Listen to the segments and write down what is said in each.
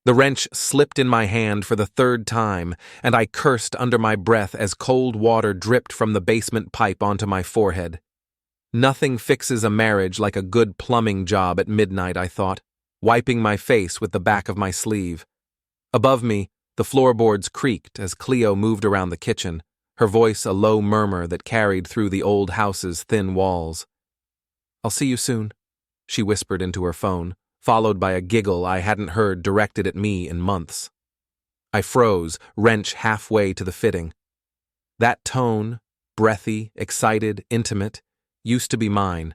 The wrench slipped in my hand for the third time, and I cursed under my breath as cold water dripped from the basement pipe onto my forehead. Nothing fixes a marriage like a good plumbing job at midnight, I thought, wiping my face with the back of my sleeve. Above me, the floorboards creaked as Cleo moved around the kitchen, her voice a low murmur that carried through the old house's thin walls. "I'll see you soon," she whispered into her phone, followed by a giggle I hadn't heard directed at me in months. I froze, wrench halfway to the fitting. That tone, breathy, excited, intimate, used to be mine.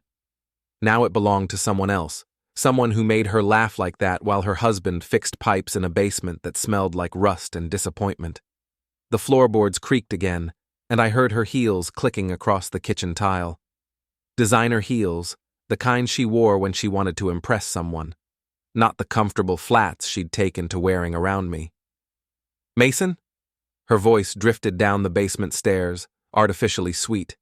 Now it belonged to someone else, someone who made her laugh like that while her husband fixed pipes in a basement that smelled like rust and disappointment. The floorboards creaked again, and I heard her heels clicking across the kitchen tile. Designer heels, the kind she wore when she wanted to impress someone, not the comfortable flats she'd taken to wearing around me. "Mason?" Her voice drifted down the basement stairs, artificially sweet.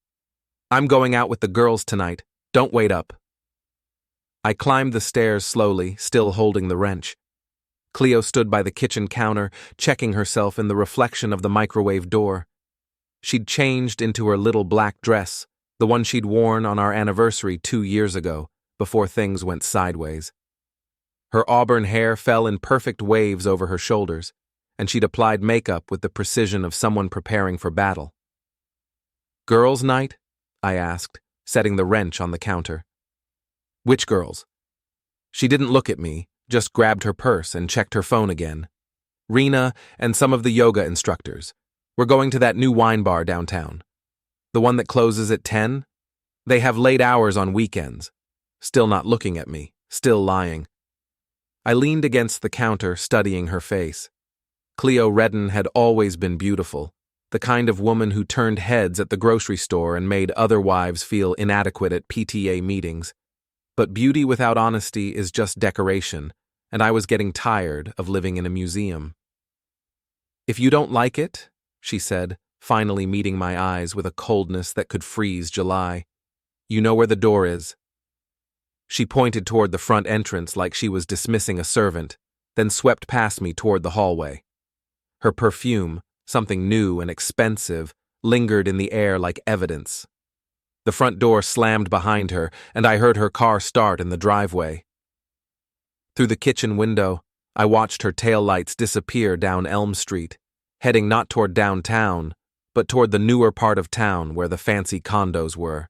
"I'm going out with the girls tonight. Don't wait up." I climbed the stairs slowly, still holding the wrench. Cleo stood by the kitchen counter, checking herself in the reflection of the microwave door. She'd changed into her little black dress, the one she'd worn on our anniversary 2 years ago, before things went sideways. Her auburn hair fell in perfect waves over her shoulders, and she'd applied makeup with the precision of someone preparing for battle. "Girls' night?" I asked, setting the wrench on the counter. "Which girls?" She didn't look at me, just grabbed her purse and checked her phone again. "Rena and some of the yoga instructors. We're going to that new wine bar downtown. The one that closes at 10? They have late hours on weekends." Still not looking at me, still lying. I leaned against the counter, studying her face. Cleo Redden had always been beautiful, the kind of woman who turned heads at the grocery store and made other wives feel inadequate at PTA meetings. But beauty without honesty is just decoration, and I was getting tired of living in a museum. "If you don't like it," she said, finally meeting my eyes with a coldness that could freeze July, "you know where the door is." She pointed toward the front entrance like she was dismissing a servant, then swept past me toward the hallway. Her perfume, something new and expensive, lingered in the air like evidence. The front door slammed behind her, and I heard her car start in the driveway. Through the kitchen window, I watched her taillights disappear down Elm Street, heading not toward downtown, but toward the newer part of town where the fancy condos were.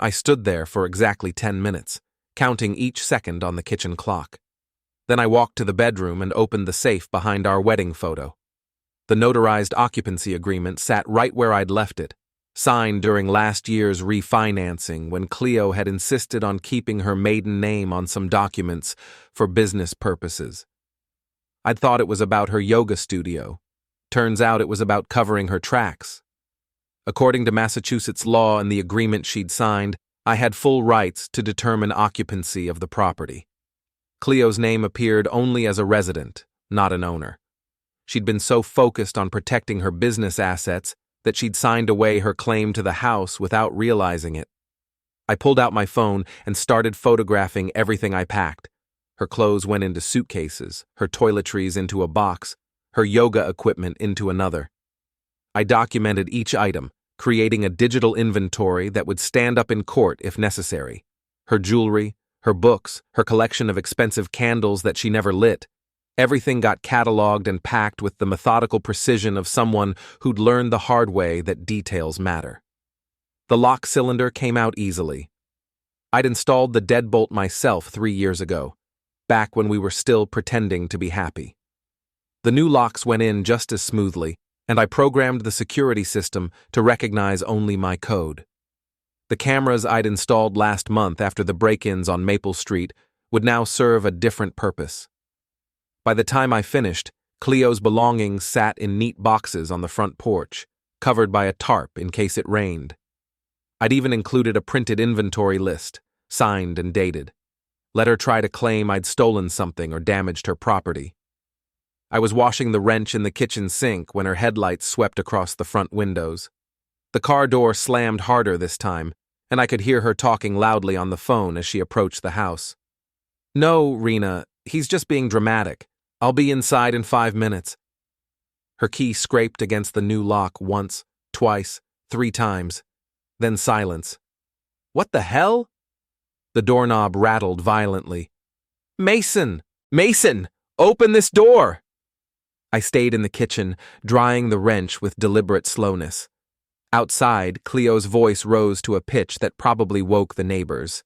I stood there for exactly 10 minutes, counting each second on the kitchen clock. Then I walked to the bedroom and opened the safe behind our wedding photo. The notarized occupancy agreement sat right where I'd left it, signed during last year's refinancing when Cleo had insisted on keeping her maiden name on some documents for business purposes. I'd thought it was about her yoga studio. Turns out it was about covering her tracks. According to Massachusetts law and the agreement she'd signed, I had full rights to determine occupancy of the property. Cleo's name appeared only as a resident, not an owner. She'd been so focused on protecting her business assets that she'd signed away her claim to the house without realizing it. I pulled out my phone and started photographing everything I packed. Her clothes went into suitcases, her toiletries into a box, her yoga equipment into another. I documented each item, creating a digital inventory that would stand up in court if necessary. Her jewelry, her books, her collection of expensive candles that she never lit. Everything got cataloged and packed with the methodical precision of someone who'd learned the hard way that details matter. The lock cylinder came out easily. I'd installed the deadbolt myself 3 years ago, back when we were still pretending to be happy. The new locks went in just as smoothly, and I programmed the security system to recognize only my code. The cameras I'd installed last month after the break-ins on Maple Street would now serve a different purpose. By the time I finished, Cleo's belongings sat in neat boxes on the front porch, covered by a tarp in case it rained. I'd even included a printed inventory list, signed and dated. Let her try to claim I'd stolen something or damaged her property. I was washing the wrench in the kitchen sink when her headlights swept across the front windows. The car door slammed harder this time, and I could hear her talking loudly on the phone as she approached the house. "No, Rena, he's just being dramatic. I'll be inside in 5 minutes. Her key scraped against the new lock once, twice, 3 times. Then silence. What the hell? The doorknob rattled violently. Mason! Mason! Open this door! I stayed in the kitchen, drying the wrench with deliberate slowness. Outside, Cleo's voice rose to a pitch that probably woke the neighbors.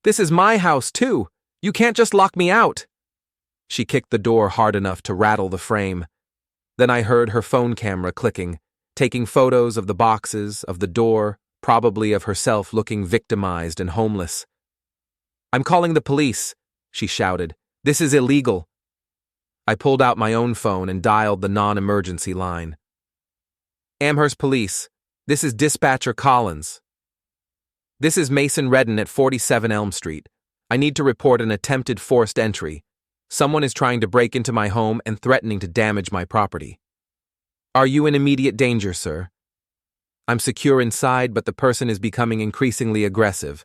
This is my house, too! You can't just lock me out! She kicked the door hard enough to rattle the frame. Then I heard her phone camera clicking, taking photos of the boxes, of the door, probably of herself looking victimized and homeless. I'm calling the police, she shouted. This is illegal. I pulled out my own phone and dialed the non-emergency line. Amherst Police, this is Dispatcher Collins. This is Mason Redden at 47 Elm Street. I need to report an attempted forced entry. Someone is trying to break into my home and threatening to damage my property. Are you in immediate danger, sir? I'm secure inside, but the person is becoming increasingly aggressive.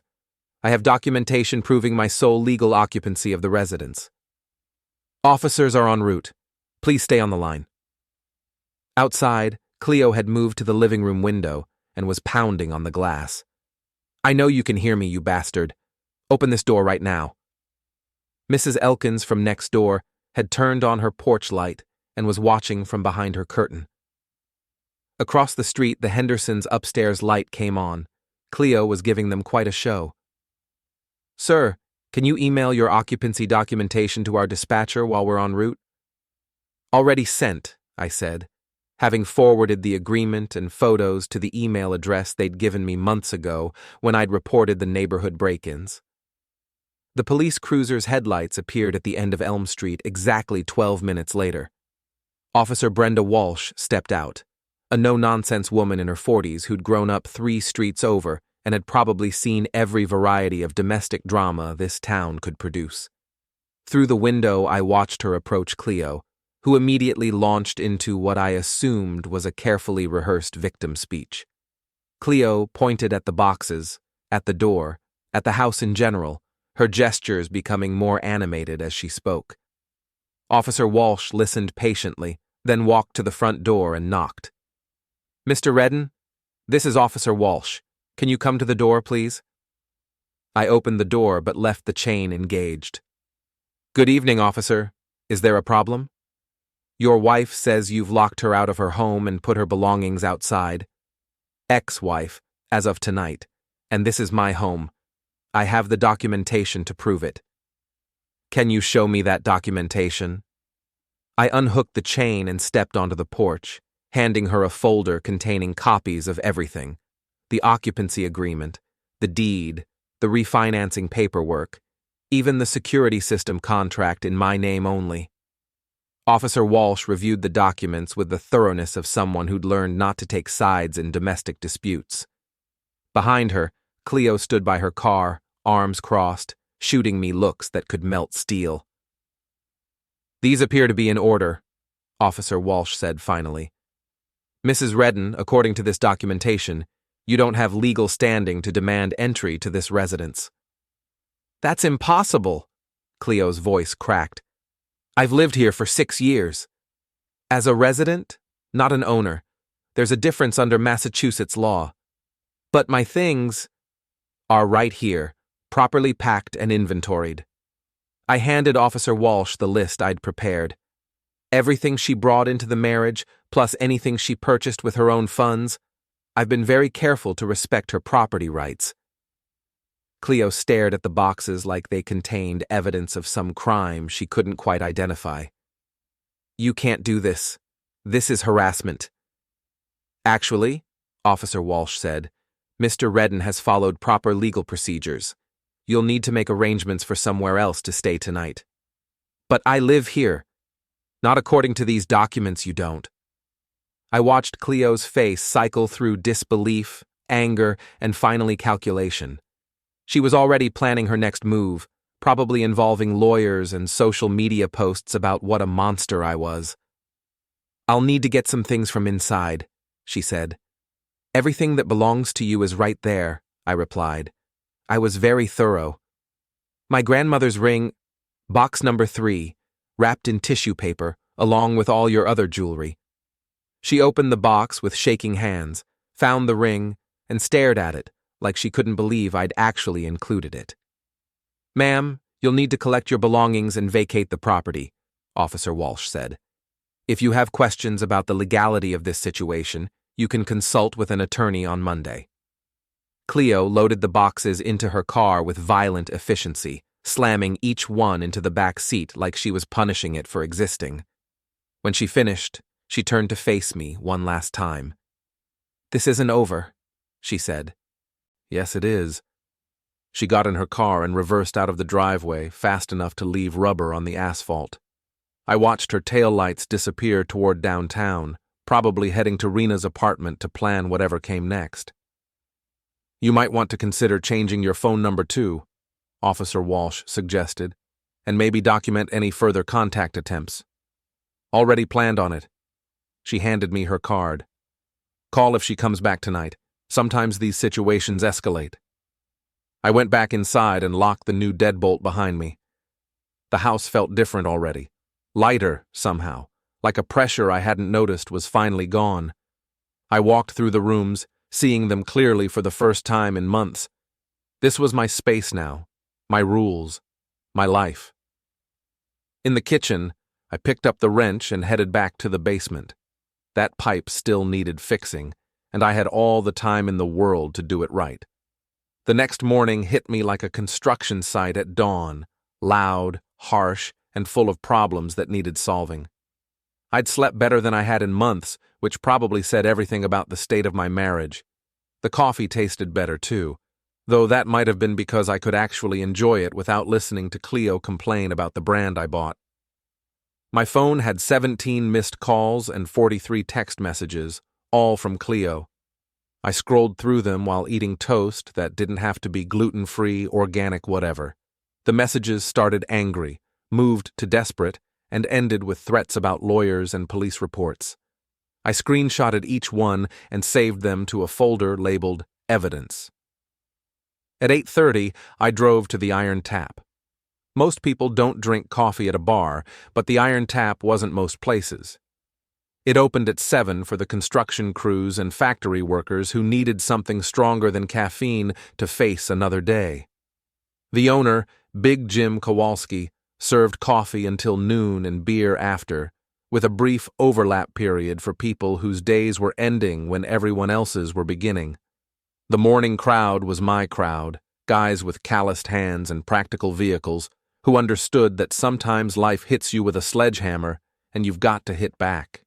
I have documentation proving my sole legal occupancy of the residence. Officers are en route. Please stay on the line. Outside, Cleo had moved to the living room window and was pounding on the glass. I know you can hear me, you bastard. Open this door right now. Mrs. Elkins from next door had turned on her porch light and was watching from behind her curtain. Across the street, the Hendersons' upstairs light came on. Cleo was giving them quite a show. Sir, can you email your occupancy documentation to our dispatcher while we're en route? Already sent, I said, having forwarded the agreement and photos to the email address they'd given me months ago when I'd reported the neighborhood break-ins. The police cruiser's headlights appeared at the end of Elm Street exactly 12 minutes later. Officer Brenda Walsh stepped out, a no-nonsense woman in her 40s who'd grown up 3 streets over and had probably seen every variety of domestic drama this town could produce. Through the window, I watched her approach Cleo, who immediately launched into what I assumed was a carefully rehearsed victim speech. Cleo pointed at the boxes, at the door, at the house in general, her gestures becoming more animated as she spoke. Officer Walsh listened patiently, then walked to the front door and knocked. Mr. Redden, this is Officer Walsh. Can you come to the door, please? I opened the door but left the chain engaged. Good evening, officer. Is there a problem? Your wife says you've locked her out of her home and put her belongings outside. Ex-wife, as of tonight, and this is my home. I have the documentation to prove it. Can you show me that documentation? I unhooked the chain and stepped onto the porch, handing her a folder containing copies of everything. The occupancy agreement, the deed, the refinancing paperwork, even the security system contract in my name only. Officer Walsh reviewed the documents with the thoroughness of someone who'd learned not to take sides in domestic disputes. Behind her, Cleo stood by her car, arms crossed, shooting me looks that could melt steel. These appear to be in order, Officer Walsh said finally. Mrs. Redden, according to this documentation, you don't have legal standing to demand entry to this residence. That's impossible, Cleo's voice cracked. I've lived here for 6 years. As a resident, not an owner. There's a difference under Massachusetts law. But my things are right here, properly packed and inventoried. I handed Officer Walsh the list I'd prepared. Everything she brought into the marriage, plus anything she purchased with her own funds. I've been very careful to respect her property rights. Cleo stared at the boxes like they contained evidence of some crime she couldn't quite identify. You can't do this. This is harassment. Actually, Officer Walsh said, Mr. Redden has followed proper legal procedures. You'll need to make arrangements for somewhere else to stay tonight. But I live here. Not according to these documents, you don't. I watched Cleo's face cycle through disbelief, anger, and finally calculation. She was already planning her next move, probably involving lawyers and social media posts about what a monster I was. I'll need to get some things from inside, she said. Everything that belongs to you is right there, I replied. I was very thorough. My grandmother's ring, box number 3, wrapped in tissue paper, along with all your other jewelry. She opened the box with shaking hands, found the ring, and stared at it like she couldn't believe I'd actually included it. "Ma'am, you'll need to collect your belongings and vacate the property," Officer Walsh said. "If you have questions about the legality of this situation, you can consult with an attorney on Monday." Cleo loaded the boxes into her car with violent efficiency, slamming each one into the back seat like she was punishing it for existing. When she finished, she turned to face me one last time. "This isn't over," she said. "Yes, it is." She got in her car and reversed out of the driveway fast enough to leave rubber on the asphalt. I watched her taillights disappear toward downtown, probably heading to Rena's apartment to plan whatever came next. "You might want to consider changing your phone number too," Officer Walsh suggested, "and maybe document any further contact attempts." "Already planned on it." She handed me her card. "Call if she comes back tonight. Sometimes these situations escalate." I went back inside and locked the new deadbolt behind me. The house felt different already, lighter somehow, like a pressure I hadn't noticed was finally gone. I walked through the rooms, seeing them clearly for the first time in months. This was my space now, my rules, my life. In the kitchen, I picked up the wrench and headed back to the basement. That pipe still needed fixing, and I had all the time in the world to do it right. The next morning hit me like a construction site at dawn, loud, harsh, and full of problems that needed solving. I'd slept better than I had in months, which probably said everything about the state of my marriage. The coffee tasted better, too, though that might have been because I could actually enjoy it without listening to Cleo complain about the brand I bought. My phone had 17 missed calls and 43 text messages, all from Cleo. I scrolled through them while eating toast that didn't have to be gluten-free, organic, whatever. The messages started angry, moved to desperate, and ended with threats about lawyers and police reports. I screenshotted each one and saved them to a folder labeled Evidence. At 8:30, I drove to the Iron Tap. Most people don't drink coffee at a bar, but the Iron Tap wasn't most places. It opened at 7 for the construction crews and factory workers who needed something stronger than caffeine to face another day. The owner, Big Jim Kowalski, served coffee until noon and beer after, with a brief overlap period for people whose days were ending when everyone else's were beginning. The morning crowd was my crowd, guys with calloused hands and practical vehicles who understood that sometimes life hits you with a sledgehammer and you've got to hit back.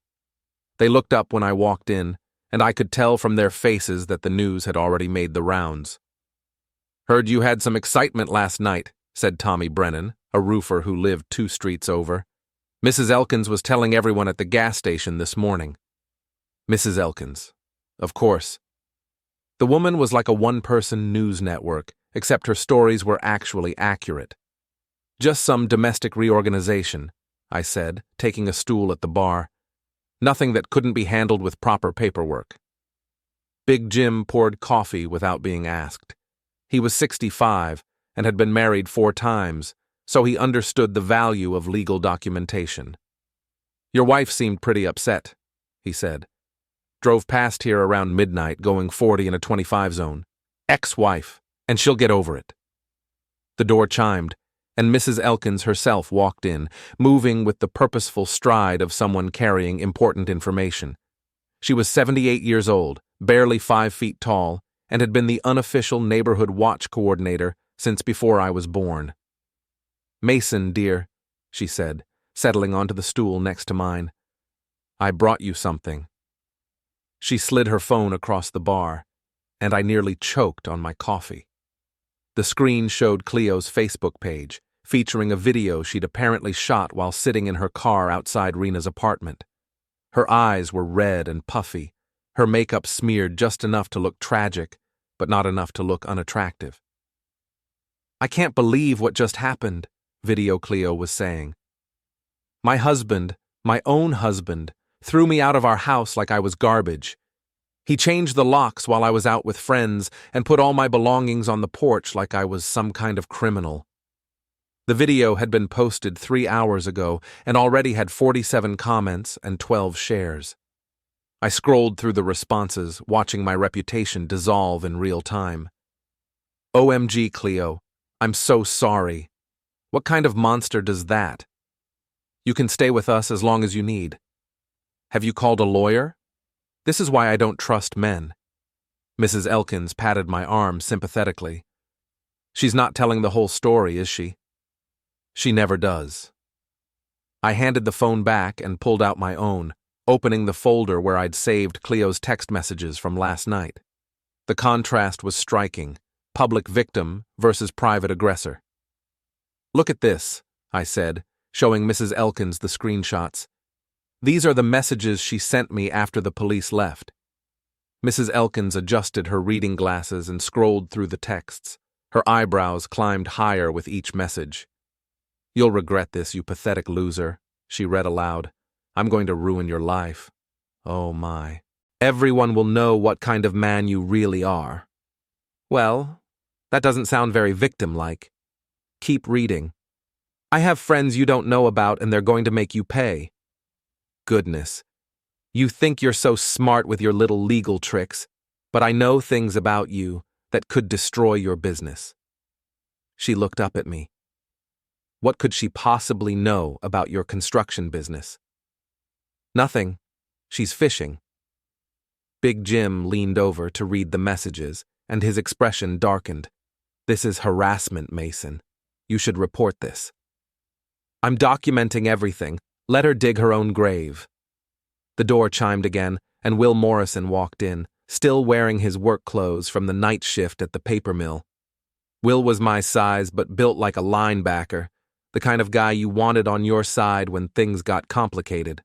They looked up when I walked in, and I could tell from their faces that the news had already made the rounds. "Heard you had some excitement last night," said Tommy Brennan, a roofer who lived 2 streets over. "Mrs. Elkins was telling everyone at the gas station this morning." Mrs. Elkins. Of course. The woman was like a one-person news network, except her stories were actually accurate. "Just some domestic reorganization," I said, taking a stool at the bar. "Nothing that couldn't be handled with proper paperwork." Big Jim poured coffee without being asked. He was 65 and had been married 4 times, so he understood the value of legal documentation. "Your wife seemed pretty upset," he said. "Drove past here around midnight going 40 in a 25 zone. Ex-wife, and she'll get over it." The door chimed, and Mrs. Elkins herself walked in, moving with the purposeful stride of someone carrying important information. She was 78 years old, barely 5 feet tall, and had been the unofficial neighborhood watch coordinator since before I was born. "Mason, dear," she said, settling onto the stool next to mine. "I brought you something." She slid her phone across the bar, and I nearly choked on my coffee. The screen showed Cleo's Facebook page, featuring a video she'd apparently shot while sitting in her car outside Rena's apartment. Her eyes were red and puffy, her makeup smeared just enough to look tragic, but not enough to look unattractive. "I can't believe what just happened," Video Cleo was saying. "My husband, my own husband, threw me out of our house like I was garbage. He changed the locks while I was out with friends and put all my belongings on the porch like I was some kind of criminal." The video had been posted 3 hours ago and already had 47 comments and 12 shares. I scrolled through the responses, watching my reputation dissolve in real time. OMG, Cleo, I'm so sorry. What kind of monster does that? You can stay with us as long as you need. Have you called a lawyer? This is why I don't trust men. Mrs. Elkins patted my arm sympathetically. She's not telling the whole story, is she? She never does. I handed the phone back and pulled out my own, opening the folder where I'd saved Cleo's text messages from last night. The contrast was striking: public victim versus private aggressor. Look at this, I said, showing Mrs. Elkins the screenshots. These are the messages she sent me after the police left. Mrs. Elkins adjusted her reading glasses and scrolled through the texts. Her eyebrows climbed higher with each message. You'll regret this, you pathetic loser, she read aloud. I'm going to ruin your life. Oh my. Everyone will know what kind of man you really are. Well, that doesn't sound very victim-like. Keep reading. I have friends you don't know about and they're going to make you pay. Goodness. You think you're so smart with your little legal tricks, but I know things about you that could destroy your business. She looked up at me. What could she possibly know about your construction business? Nothing. She's fishing. Big Jim leaned over to read the messages, and his expression darkened. This is harassment, Mason. You should report this. I'm documenting everything. Let her dig her own grave. The door chimed again, and Will Morrison walked in, still wearing his work clothes from the night shift at the paper mill. Will was my size but built like a linebacker, the kind of guy you wanted on your side when things got complicated.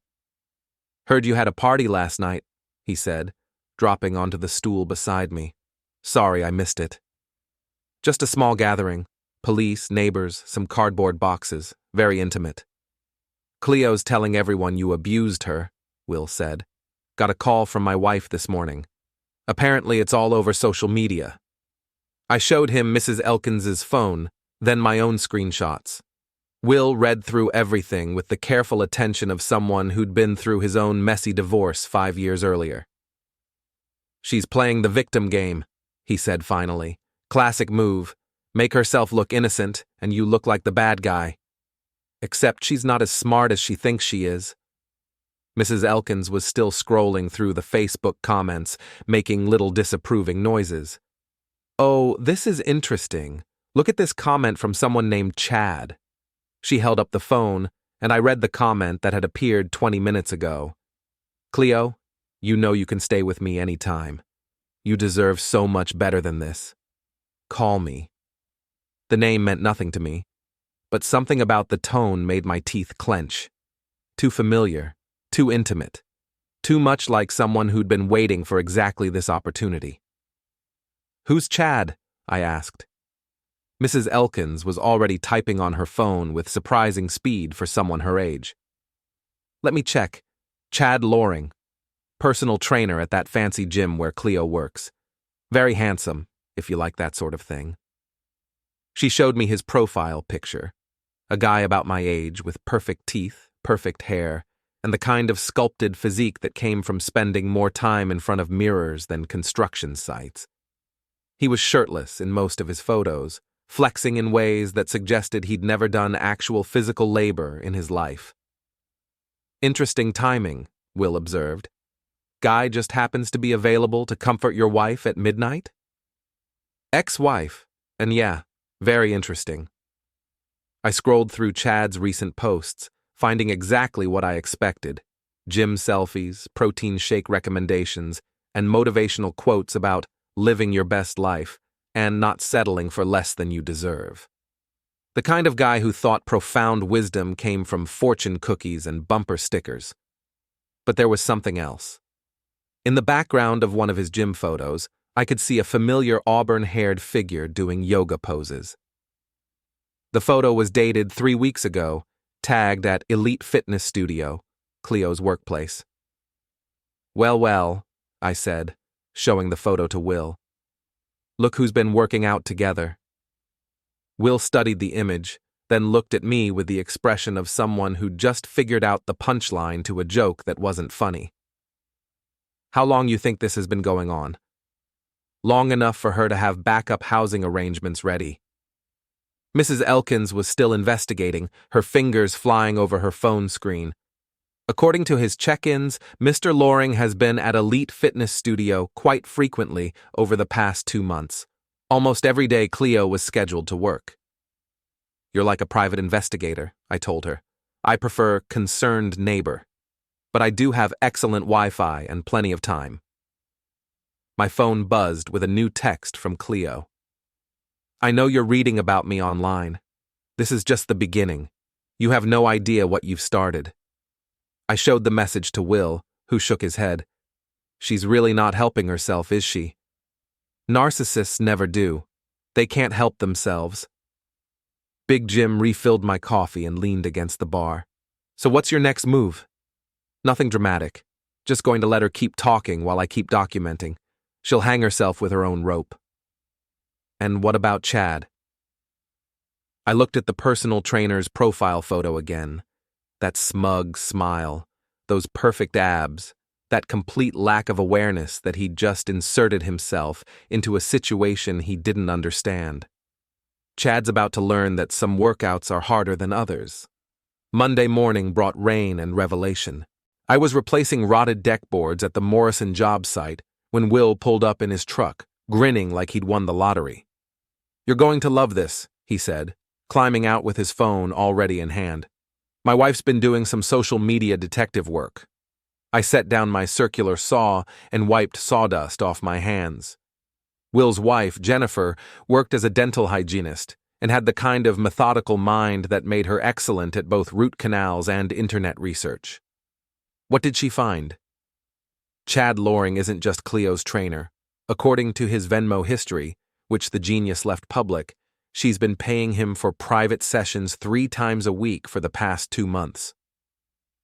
Heard you had a party last night, he said, dropping onto the stool beside me. Sorry, I missed it. Just a small gathering. Police, neighbors, some cardboard boxes. Very intimate. Cleo's telling everyone you abused her, Will said. Got a call from my wife this morning. Apparently it's all over social media. I showed him Mrs. Elkins's phone, then my own screenshots. Will read through everything with the careful attention of someone who'd been through his own messy divorce 5 years earlier. She's playing the victim game, he said finally. Classic move. Make herself look innocent, and you look like the bad guy. Except she's not as smart as she thinks she is. Mrs. Elkins was still scrolling through the Facebook comments, making little disapproving noises. Oh, this is interesting. Look at this comment from someone named Chad. She held up the phone, and I read the comment that had appeared 20 minutes ago. Cleo, you know you can stay with me anytime. You deserve so much better than this. Call me. The name meant nothing to me, but something about the tone made my teeth clench. Too familiar, too intimate, too much like someone who'd been waiting for exactly this opportunity. Who's Chad? I asked. Mrs. Elkins was already typing on her phone with surprising speed for someone her age. Let me check. Chad Loring, personal trainer at that fancy gym where Cleo works. Very handsome, if you like that sort of thing. She showed me his profile picture. A guy about my age with perfect teeth, perfect hair, and the kind of sculpted physique that came from spending more time in front of mirrors than construction sites. He was shirtless in most of his photos, flexing in ways that suggested he'd never done actual physical labor in his life. Interesting timing, Will observed. Guy just happens to be available to comfort your wife at midnight? Ex-wife, and yeah, very interesting. I scrolled through Chad's recent posts, finding exactly what I expected. Gym selfies, protein shake recommendations, and motivational quotes about living your best life and not settling for less than you deserve. The kind of guy who thought profound wisdom came from fortune cookies and bumper stickers. But there was something else. In the background of one of his gym photos, I could see a familiar auburn-haired figure doing yoga poses. The photo was dated 3 weeks ago, tagged at Elite Fitness Studio, Cleo's workplace. Well, I said, showing the photo to Will. Look who's been working out together. Will studied the image, then looked at me with the expression of someone who just figured out the punchline to a joke that wasn't funny. How long you think this has been going on? Long enough for her to have backup housing arrangements ready. Mrs. Elkins was still investigating, her fingers flying over her phone screen. According to his check-ins, Mr. Loring has been at Elite Fitness Studio quite frequently over the past 2 months. Almost every day Cleo was scheduled to work. You're like a private investigator, I told her. I prefer concerned neighbor. But I do have excellent Wi-Fi and plenty of time. My phone buzzed with a new text from Cleo. I know you're reading about me online. This is just the beginning. You have no idea what you've started. I showed the message to Will, who shook his head. She's really not helping herself, is she? Narcissists never do. They can't help themselves. Big Jim refilled my coffee and leaned against the bar. So what's your next move? Nothing dramatic. Just going to let her keep talking while I keep documenting. She'll hang herself with her own rope. And what about Chad? I looked at the personal trainer's profile photo again. That smug smile, those perfect abs, that complete lack of awareness that he'd just inserted himself into a situation he didn't understand. Chad's about to learn that some workouts are harder than others. Monday morning brought rain and revelation. I was replacing rotted deck boards at the Morrison job site when Will pulled up in his truck, grinning like he'd won the lottery. You're going to love this, he said, climbing out with his phone already in hand. My wife's been doing some social media detective work. I set down my circular saw and wiped sawdust off my hands. Will's wife, Jennifer, worked as a dental hygienist and had the kind of methodical mind that made her excellent at both root canals and internet research. What did she find? Chad Loring isn't just Cleo's trainer. According to his Venmo history, which the genius left public, she's been paying him for private sessions 3 times a week for the past 2 months.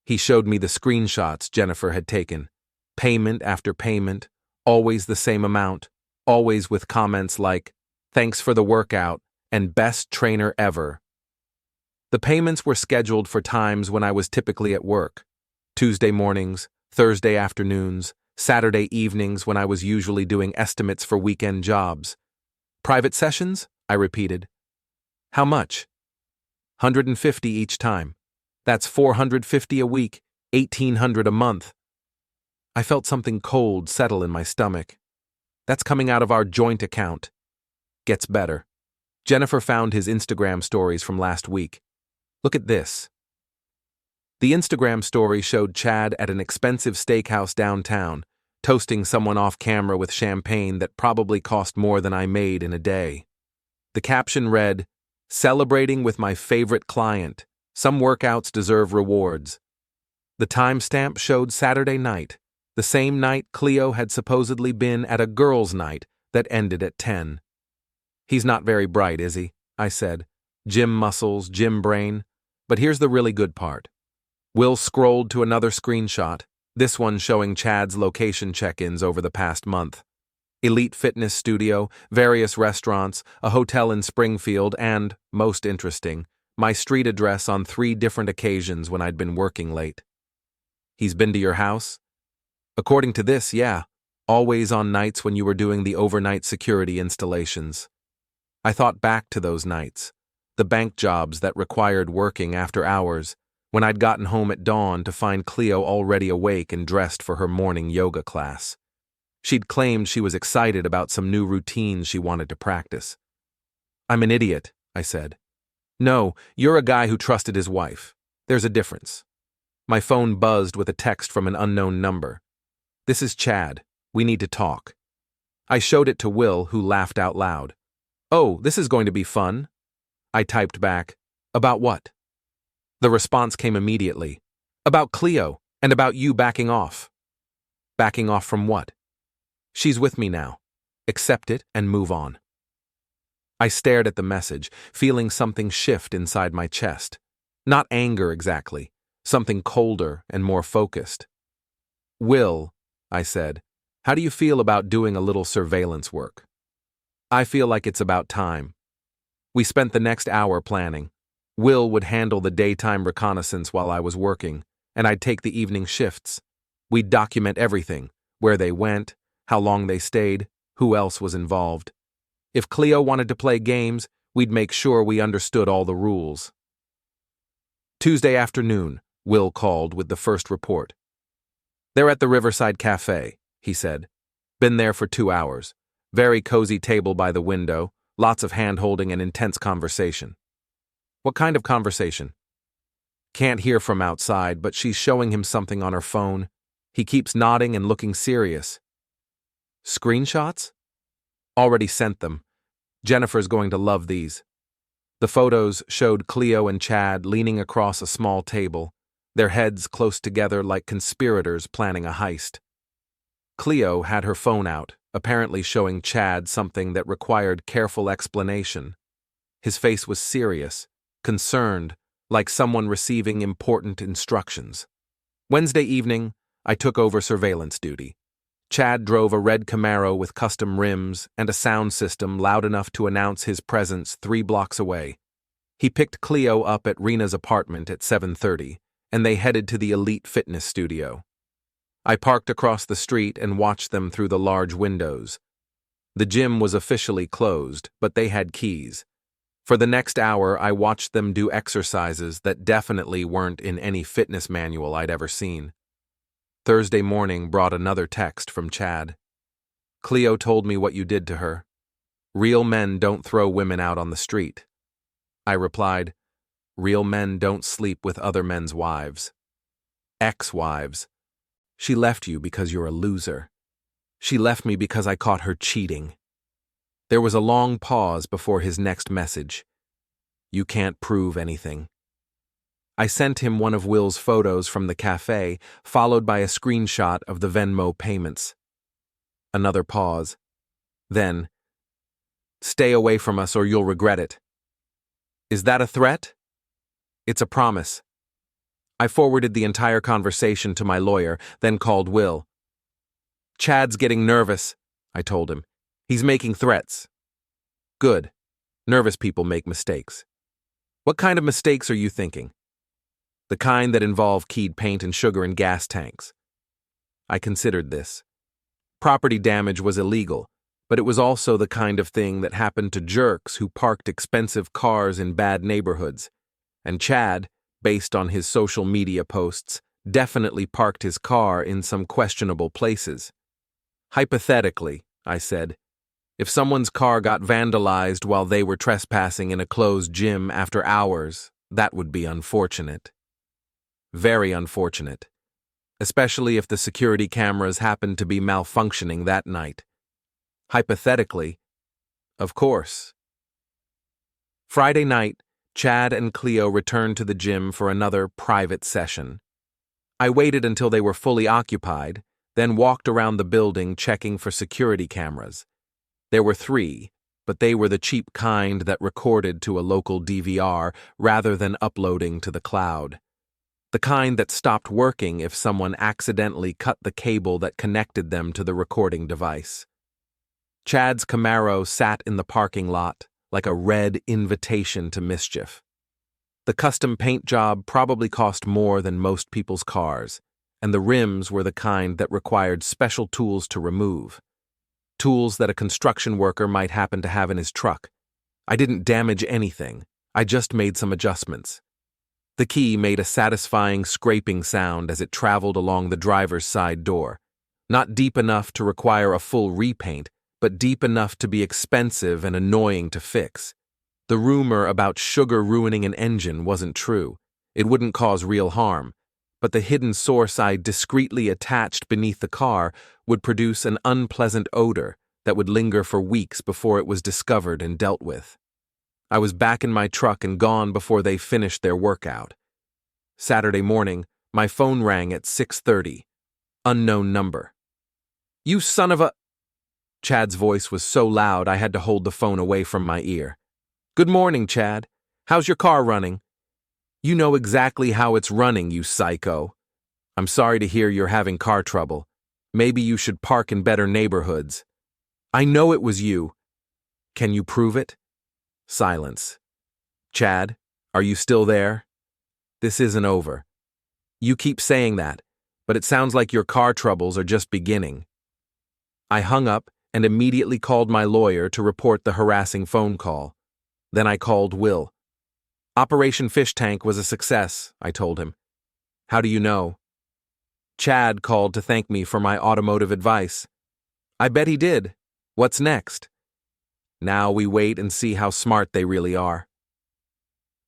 He showed me the screenshots Jennifer had taken. Payment after payment, always the same amount, always with comments like, "Thanks for the workout," and "Best trainer ever." The payments were scheduled for times when I was typically at work. Tuesday mornings, Thursday afternoons, Saturday evenings when I was usually doing estimates for weekend jobs. Private sessions? I repeated. How much? $150 each time. That's $450 a week, $1,800 a month. I felt something cold settle in my stomach. That's coming out of our joint account. Gets better. Jennifer found his Instagram stories from last week. Look at this. The Instagram story showed Chad at an expensive steakhouse downtown, toasting someone off camera with champagne that probably cost more than I made in a day. The caption read, "Celebrating with my favorite client. Some workouts deserve rewards." The timestamp showed Saturday night, the same night Cleo had supposedly been at a girls' night that ended at 10. He's not very bright, is he? I said. Gym muscles, gym brain. But here's the really good part. Will scrolled to another screenshot, this one showing Chad's location check-ins over the past month. Elite Fitness Studio, various restaurants, a hotel in Springfield, and, most interesting, my street address on 3 different occasions when I'd been working late. He's been to your house? According to this, yeah, always on nights when you were doing the overnight security installations. I thought back to those nights, the bank jobs that required working after hours, when I'd gotten home at dawn to find Cleo already awake and dressed for her morning yoga class. She'd claimed she was excited about some new routines she wanted to practice. I'm an idiot, I said. No, you're a guy who trusted his wife. There's a difference. My phone buzzed with a text from an unknown number. This is Chad. We need to talk. I showed it to Will, who laughed out loud. Oh, this is going to be fun. I typed back, about what? The response came immediately. About Cleo, and about you backing off. Backing off from what? She's with me now. Accept it and move on. I stared at the message, feeling something shift inside my chest. Not anger exactly, something colder and more focused. Will, I said, how do you feel about doing a little surveillance work? I feel like it's about time. We spent the next hour planning. Will would handle the daytime reconnaissance while I was working, and I'd take the evening shifts. We'd document everything: where they went, how long they stayed, who else was involved. If Cleo wanted to play games, we'd make sure we understood all the rules. Tuesday afternoon, Will called with the first report. "They're at the Riverside Cafe," he said. "Been there for 2 hours. Very cozy table by the window, lots of hand-holding and intense conversation." "What kind of conversation?" "Can't hear from outside, but she's showing him something on her phone. He keeps nodding and looking serious." "Screenshots?" "Already sent them. Jennifer's going to love these." The photos showed Cleo and Chad leaning across a small table, their heads close together like conspirators planning a heist. Cleo had her phone out, apparently showing Chad something that required careful explanation. His face was serious, concerned, like someone receiving important instructions. Wednesday evening, I took over surveillance duty. Chad drove a red Camaro with custom rims and a sound system loud enough to announce his presence 3 blocks away. He picked Cleo up at Rena's apartment at 7:30, and they headed to the elite fitness studio. I parked across the street and watched them through the large windows. The gym was officially closed, but they had keys. For the next hour, I watched them do exercises that definitely weren't in any fitness manual I'd ever seen. Thursday morning brought another text from Chad. "Cleo told me what you did to her. Real men don't throw women out on the street." I replied, "Real men don't sleep with other men's wives. Ex-wives. She left you because you're a loser. She left me because I caught her cheating." There was a long pause before his next message. "You can't prove anything." I sent him one of Will's photos from the cafe, followed by a screenshot of the Venmo payments. Another pause. Then, "Stay away from us or you'll regret it." "Is that a threat?" "It's a promise." I forwarded the entire conversation to my lawyer, then called Will. "Chad's getting nervous," I told him. "He's making threats." "Good. Nervous people make mistakes." "What kind of mistakes are you thinking?" "The kind that involve keyed paint and sugar in gas tanks." I considered this. Property damage was illegal, but it was also the kind of thing that happened to jerks who parked expensive cars in bad neighborhoods. And Chad, based on his social media posts, definitely parked his car in some questionable places. "Hypothetically," I said, "if someone's car got vandalized while they were trespassing in a closed gym after hours, that would be unfortunate. Very unfortunate. Especially if the security cameras happened to be malfunctioning that night. Hypothetically, of course." Friday night, Chad and Cleo returned to the gym for another private session. I waited until they were fully occupied, then walked around the building checking for security cameras. There were 3, but they were the cheap kind that recorded to a local DVR rather than uploading to the cloud. The kind that stopped working if someone accidentally cut the cable that connected them to the recording device. Chad's Camaro sat in the parking lot like a red invitation to mischief. The custom paint job probably cost more than most people's cars, and the rims were the kind that required special tools to remove. Tools that a construction worker might happen to have in his truck. I didn't damage anything. I just made some adjustments. The key made a satisfying scraping sound as it traveled along the driver's side door. Not deep enough to require a full repaint, but deep enough to be expensive and annoying to fix. The rumor about sugar ruining an engine wasn't true. It wouldn't cause real harm, but the hidden source I discreetly attached beneath the car would produce an unpleasant odor that would linger for weeks before it was discovered and dealt with. I was back in my truck and gone before they finished their workout. Saturday morning, my phone rang at 6:30. Unknown number. "You son of a—" Chad's voice was so loud I had to hold the phone away from my ear. "Good morning, Chad. How's your car running?" "You know exactly how it's running, you psycho. I'm sorry to hear you're having car trouble. Maybe you should park in better neighborhoods." "I know it was you." "Can you prove it?" Silence. "Chad, Are you still there? This isn't over. You keep saying that, but it sounds like your car troubles are just beginning. I hung up and immediately called my lawyer to report the harassing phone call. Then I called Will. Operation Fish Tank was a success, I told him. How do you know? Chad called to thank me for my automotive advice. I bet he did. What's next? Now we wait and see how smart they really are.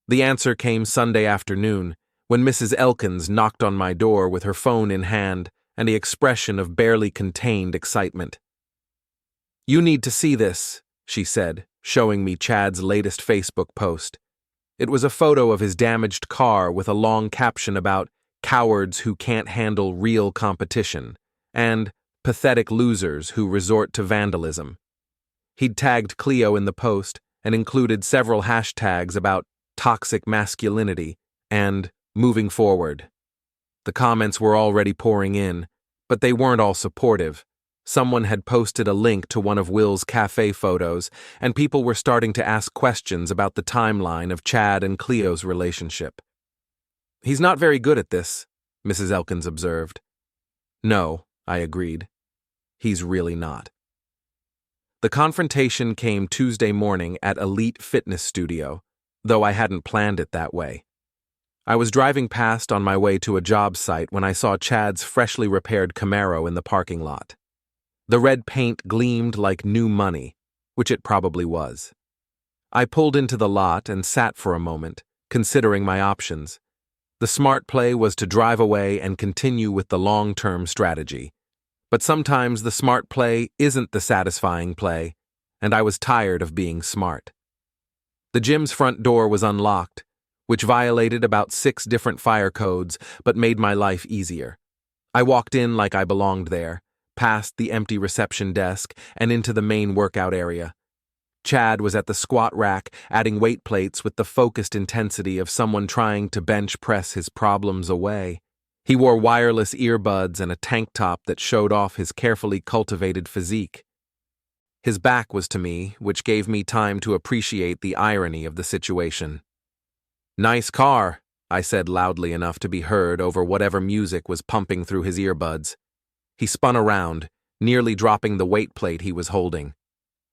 The answer came Sunday afternoon, when Mrs. Elkins knocked on my door with her phone in hand and the expression of barely contained excitement. You need to see this, she said, showing me Chad's latest Facebook post. It was a photo of his damaged car with a long caption about cowards who can't handle real competition and pathetic losers who resort to vandalism. He'd tagged Cleo in the post and included several hashtags about toxic masculinity and moving forward. The comments were already pouring in, but they weren't all supportive. Someone had posted a link to one of Will's cafe photos, and people were starting to ask questions about the timeline of Chad and Cleo's relationship. He's not very good at this, Mrs. Elkins observed. No, I agreed. He's really not. The confrontation came Tuesday morning at Elite Fitness Studio, though I hadn't planned it that way. I was driving past on my way to a job site when I saw Chad's freshly repaired Camaro in the parking lot. The red paint gleamed like new money, which it probably was. I pulled into the lot and sat for a moment, considering my options. The smart play was to drive away and continue with the long-term strategy. But sometimes the smart play isn't the satisfying play, and I was tired of being smart. The gym's front door was unlocked, which violated about 6 different fire codes but made my life easier. I walked in like I belonged there, past the empty reception desk and into the main workout area. Chad was at the squat rack, adding weight plates with the focused intensity of someone trying to bench press his problems away. He wore wireless earbuds and a tank top that showed off his carefully cultivated physique. His back was to me, which gave me time to appreciate the irony of the situation. "Nice car," I said loudly enough to be heard over whatever music was pumping through his earbuds. He spun around, nearly dropping the weight plate he was holding.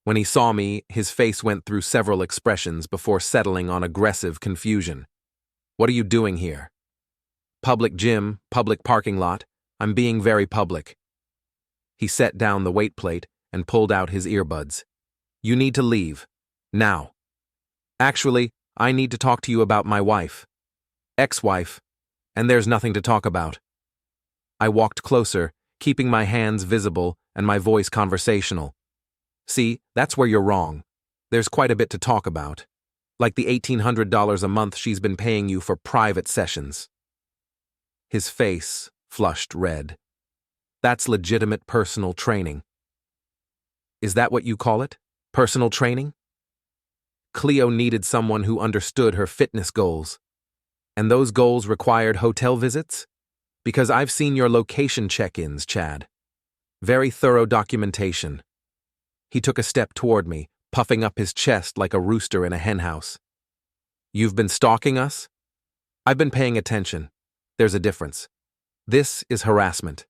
When he saw me, his face went through several expressions before settling on aggressive confusion. "What are you doing here?" "Public gym, public parking lot. I'm being very public." He set down the weight plate and pulled out his earbuds. "You need to leave. Now." "Actually, I need to talk to you about my wife. Ex-wife. And there's nothing to talk about." I walked closer, keeping my hands visible and my voice conversational. "See, that's where you're wrong. There's quite a bit to talk about. Like the $1,800 a month she's been paying you for private sessions." His face flushed red. "That's legitimate personal training." "Is that what you call it? Personal training?" Cleo needed someone who understood her fitness goals. And those goals required hotel visits? Because I've seen your location check-ins, Chad. Very thorough documentation. He took a step toward me, puffing up his chest like a rooster in a henhouse. "You've been stalking us?" "I've been paying attention. There's a difference. This is harassment."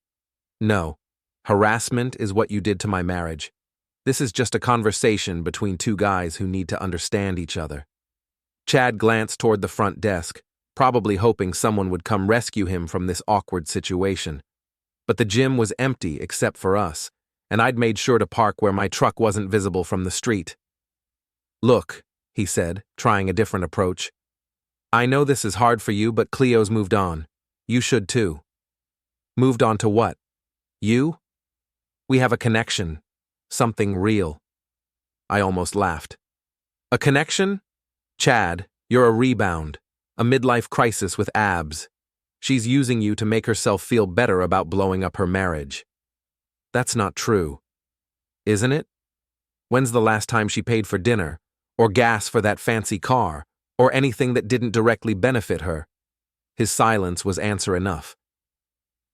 "No. Harassment is what you did to my marriage. This is just a conversation between two guys who need to understand each other." Chad glanced toward the front desk, probably hoping someone would come rescue him from this awkward situation. But the gym was empty except for us, and I'd made sure to park where my truck wasn't visible from the street. "Look," he said, trying a different approach. "I know this is hard for you, but Cleo's moved on. You should too." "Moved on to what? You?" "We have a connection. Something real." I almost laughed. "A connection? Chad, you're a rebound. A midlife crisis with abs. She's using you to make herself feel better about blowing up her marriage." "That's not true." "Isn't it? When's the last time she paid for dinner, or gas for that fancy car, or anything that didn't directly benefit her?" His silence was answer enough.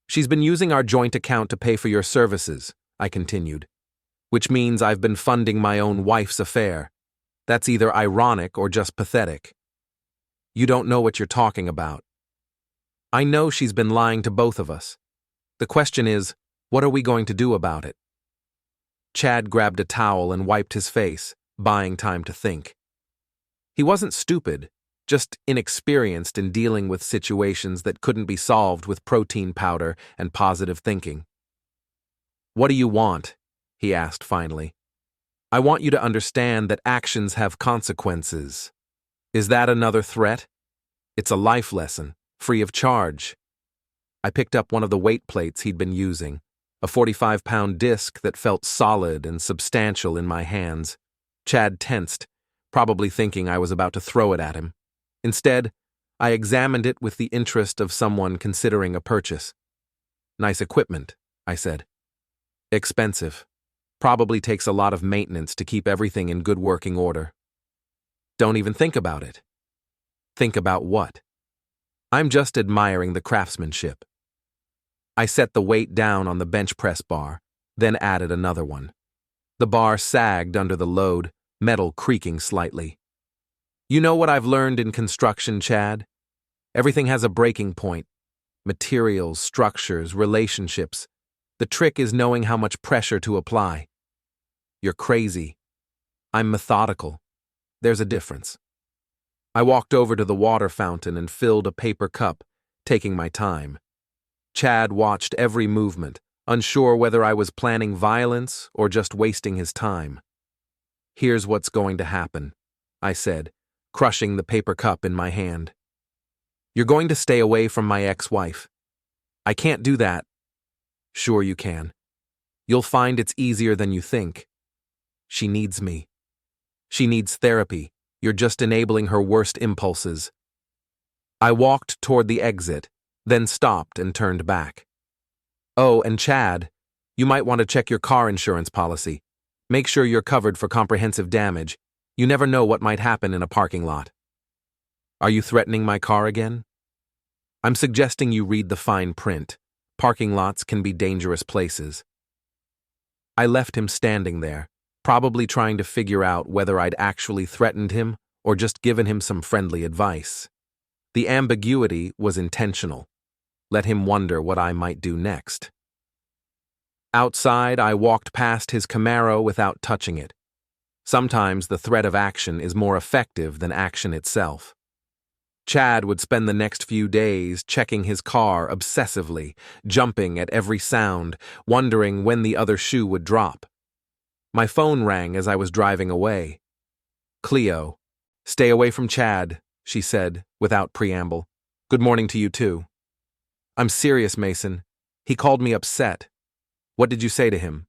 "She's been using our joint account to pay for your services," I continued, "which means I've been funding my own wife's affair. That's either ironic or just pathetic." You don't know what you're talking about. I know she's been lying to both of us. The question is, what are we going to do about it? Chad grabbed a towel and wiped his face, buying time to think. He wasn't stupid, just inexperienced in dealing with situations that couldn't be solved with protein powder and positive thinking. What do you want? He asked finally. I want you to understand that actions have consequences. Is that another threat? It's a life lesson, free of charge. I picked up one of the weight plates he'd been using, a 45-pound disc that felt solid and substantial in my hands. Chad tensed, probably thinking I was about to throw it at him. Instead, I examined it with the interest of someone considering a purchase. Nice equipment, I said. Expensive. Probably takes a lot of maintenance to keep everything in good working order. Don't even think about it. Think about what? I'm just admiring the craftsmanship. I set the weight down on the bench press bar, then added another one. The bar sagged under the load, metal creaking slightly. You know what I've learned in construction, Chad? Everything has a breaking point. Materials, structures, relationships. The trick is knowing how much pressure to apply. You're crazy. I'm methodical. There's a difference. I walked over to the water fountain and filled a paper cup, taking my time. Chad watched every movement, unsure whether I was planning violence or just wasting his time. Here's what's going to happen, I said, crushing the paper cup in my hand. You're going to stay away from my ex-wife. I can't do that. Sure you can. You'll find it's easier than you think. She needs me. She needs therapy. You're just enabling her worst impulses. I walked toward the exit, then stopped and turned back. Oh, and Chad, you might want to check your car insurance policy. Make sure you're covered for comprehensive damage. You never know what might happen in a parking lot. Are you threatening my car again? I'm suggesting you read the fine print. Parking lots can be dangerous places. I left him standing there, probably trying to figure out whether I'd actually threatened him or just given him some friendly advice. The ambiguity was intentional. Let him wonder what I might do next. Outside, I walked past his Camaro without touching it. Sometimes the threat of action is more effective than action itself. Chad would spend the next few days checking his car obsessively, jumping at every sound, wondering when the other shoe would drop. My phone rang as I was driving away. Cleo, stay away from Chad, she said, without preamble. Good morning to you too. I'm serious, Mason. He called me upset. What did you say to him?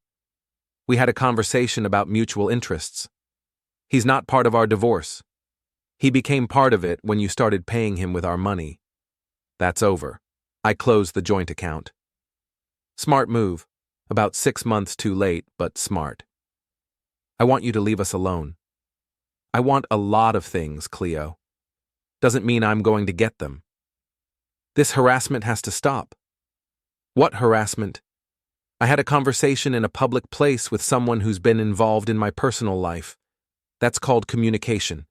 We had a conversation about mutual interests. He's not part of our divorce. He became part of it when you started paying him with our money. That's over. I closed the joint account. Smart move. About 6 months too late, but smart. I want you to leave us alone. I want a lot of things, Cleo. Doesn't mean I'm going to get them. This harassment has to stop. What harassment? I had a conversation in a public place with someone who's been involved in my personal life. That's called communication.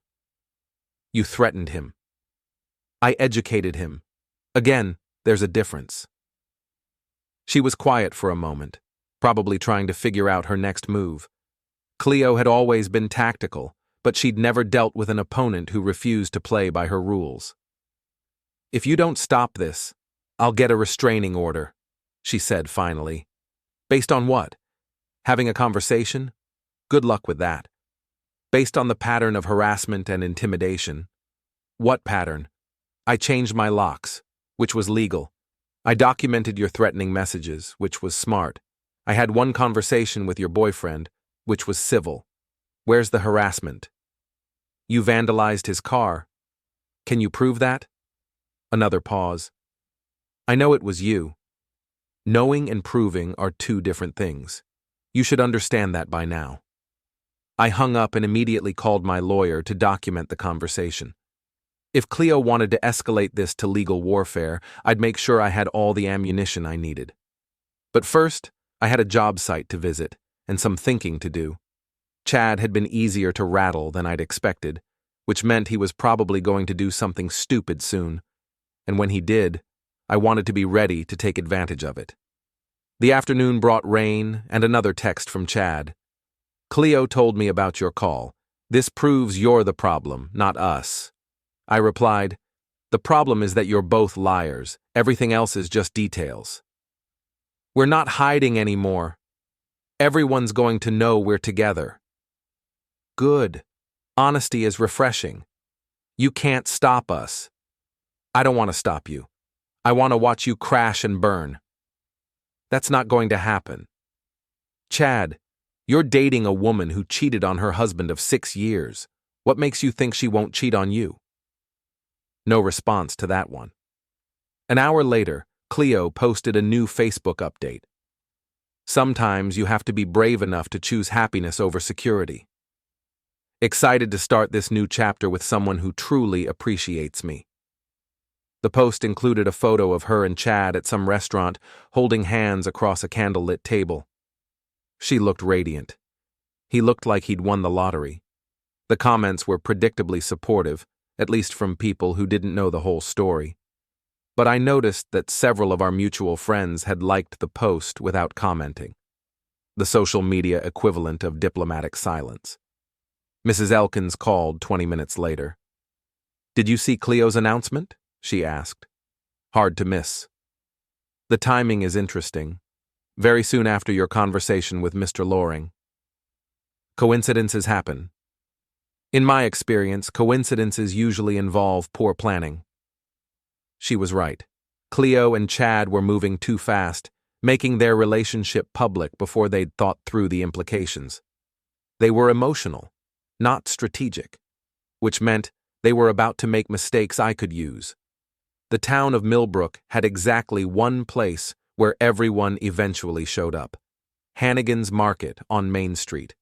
You threatened him. I educated him. Again, there's a difference. She was quiet for a moment, probably trying to figure out her next move. Cleo had always been tactical, but she'd never dealt with an opponent who refused to play by her rules. If you don't stop this, I'll get a restraining order, she said finally. Based on what? Having a conversation? Good luck with that. Based on the pattern of harassment and intimidation. What pattern? I changed my locks, which was legal. I documented your threatening messages, which was smart. I had one conversation with your boyfriend, which was civil. Where's the harassment? You vandalized his car. Can you prove that? Another pause. I know it was you. Knowing and proving are two different things. You should understand that by now. I hung up and immediately called my lawyer to document the conversation. If Cleo wanted to escalate this to legal warfare, I'd make sure I had all the ammunition I needed. But first, I had a job site to visit and some thinking to do. Chad had been easier to rattle than I'd expected, which meant he was probably going to do something stupid soon, and when he did, I wanted to be ready to take advantage of it. The afternoon brought rain and another text from Chad. "Cleo told me about your call. This proves you're the problem, not us." I replied, "The problem is that you're both liars. Everything else is just details." "We're not hiding anymore. Everyone's going to know we're together." "Good. Honesty is refreshing. You can't stop us." "I don't want to stop you. I want to watch you crash and burn." "That's not going to happen." "Chad, you're dating a woman who cheated on her husband of 6 years. What makes you think she won't cheat on you?" No response to that one. An hour later, Cleo posted a new Facebook update. "Sometimes you have to be brave enough to choose happiness over security. Excited to start this new chapter with someone who truly appreciates me." The post included a photo of her and Chad at some restaurant, holding hands across a candlelit table. She looked radiant. He looked like he'd won the lottery. The comments were predictably supportive, at least from people who didn't know the whole story. But I noticed that several of our mutual friends had liked the post without commenting. The social media equivalent of diplomatic silence. Mrs. Elkins called 20 minutes later. "Did you see Cleo's announcement?" she asked. "Hard to miss. The timing is interesting. Very soon after your conversation with Mr. Loring." Coincidences happen. In my experience, coincidences usually involve poor planning. She was right. Cleo and Chad were moving too fast, making their relationship public before they'd thought through the implications. They were emotional, not strategic, which meant they were about to make mistakes I could use. The town of Millbrook had exactly one place where everyone eventually showed up: Hannigan's Market on Main Street.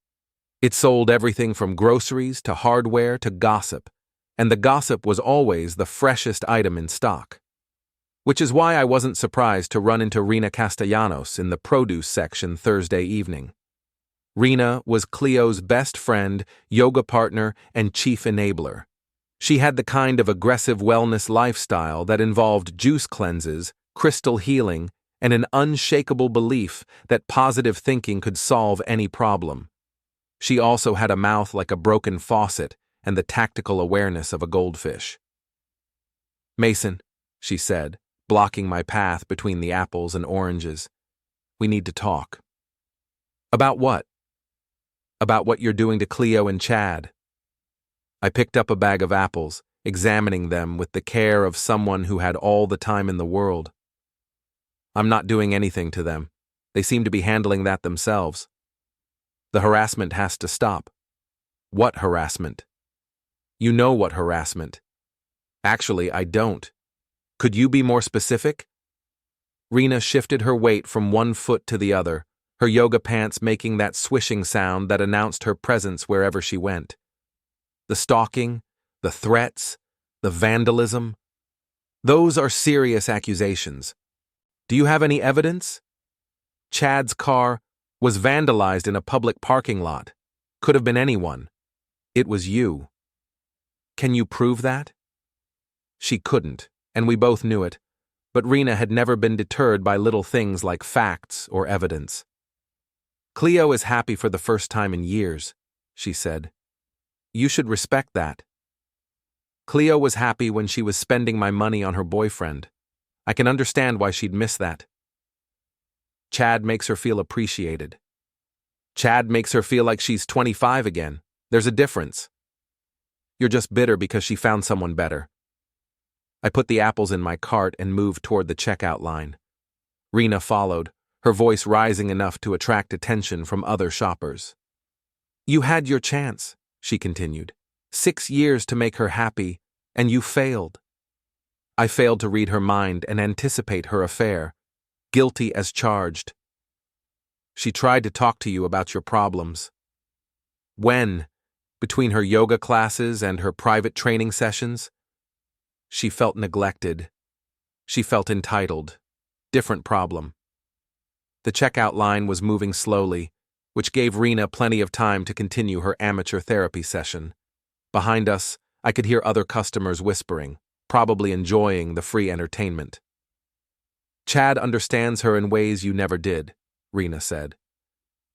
It sold everything from groceries to hardware to gossip, and the gossip was always the freshest item in stock. Which is why I wasn't surprised to run into Rena Castellanos in the produce section Thursday evening. Rena was Cleo's best friend, yoga partner, and chief enabler. She had the kind of aggressive wellness lifestyle that involved juice cleanses, crystal healing, and an unshakable belief that positive thinking could solve any problem. She also had a mouth like a broken faucet and the tactical awareness of a goldfish. "Mason," she said, blocking my path between the apples and oranges, "we need to talk." "About what?" "About what you're doing to Cleo and Chad." I picked up a bag of apples, examining them with the care of someone who had all the time in the world. "I'm not doing anything to them. They seem to be handling that themselves. The harassment has to stop." "What harassment?" "You know what harassment." "Actually, I don't. Could you be more specific?" Rena shifted her weight from one foot to the other, her yoga pants making that swishing sound that announced her presence wherever she went. "The stalking, the threats, the vandalism. Those are serious accusations. Do you have any evidence? Chad's car was vandalized in a public parking lot. Could have been anyone. It was you. Can you prove that?" She couldn't, and we both knew it, but Rena had never been deterred by little things like facts or evidence. "Cleo is happy for the first time in years," she said. "You should respect that. Cleo was happy when she was spending my money on her boyfriend. I can understand why she'd miss that. Chad makes her feel appreciated. Chad makes her feel like she's 25 again. There's a difference. You're just bitter because she found someone better." I put the apples in my cart and moved toward the checkout line. Rena followed, her voice rising enough to attract attention from other shoppers. "You had your chance," she continued. 6 years to make her happy, and you failed." I failed to read her mind and anticipate her affair, guilty as charged. "She tried to talk to you about your problems." "When? Between her yoga classes and her private training sessions?" She felt neglected. She felt entitled. Different problem. The checkout line was moving slowly, which gave Rena plenty of time to continue her amateur therapy session. Behind us, I could hear other customers whispering, probably enjoying the free entertainment. Chad understands her in ways you never did, Rena said.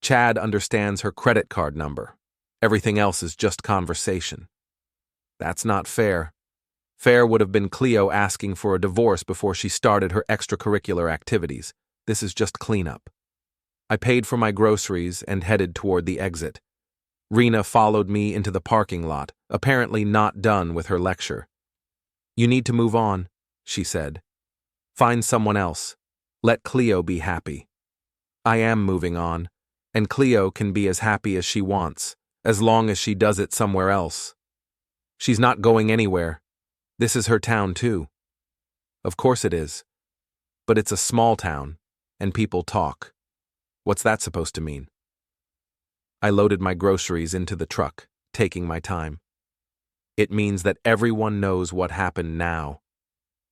Chad understands her credit card number. Everything else is just conversation. That's not fair. Fair would have been Cleo asking for a divorce before she started her extracurricular activities. This is just cleanup. I paid for my groceries and headed toward the exit. Rena followed me into the parking lot, apparently not done with her lecture. You need to move on, she said. Find someone else. Let Cleo be happy. I am moving on, and Cleo can be as happy as she wants, as long as she does it somewhere else. She's not going anywhere. This is her town, too. Of course it is. But it's a small town, and people talk. What's that supposed to mean? I loaded my groceries into the truck, taking my time. It means that everyone knows what happened now.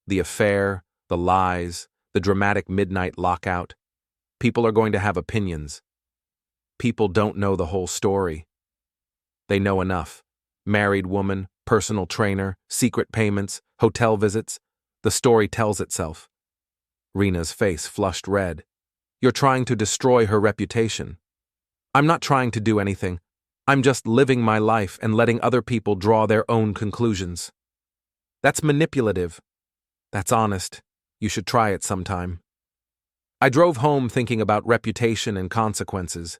The affair, the lies, the dramatic midnight lockout. People are going to have opinions. People don't know the whole story. They know enough. Married woman, personal trainer, secret payments, hotel visits. The story tells itself. Rena's face flushed red. You're trying to destroy her reputation. I'm not trying to do anything. I'm just living my life and letting other people draw their own conclusions. That's manipulative. That's honest. You should try it sometime. I drove home thinking about reputation and consequences.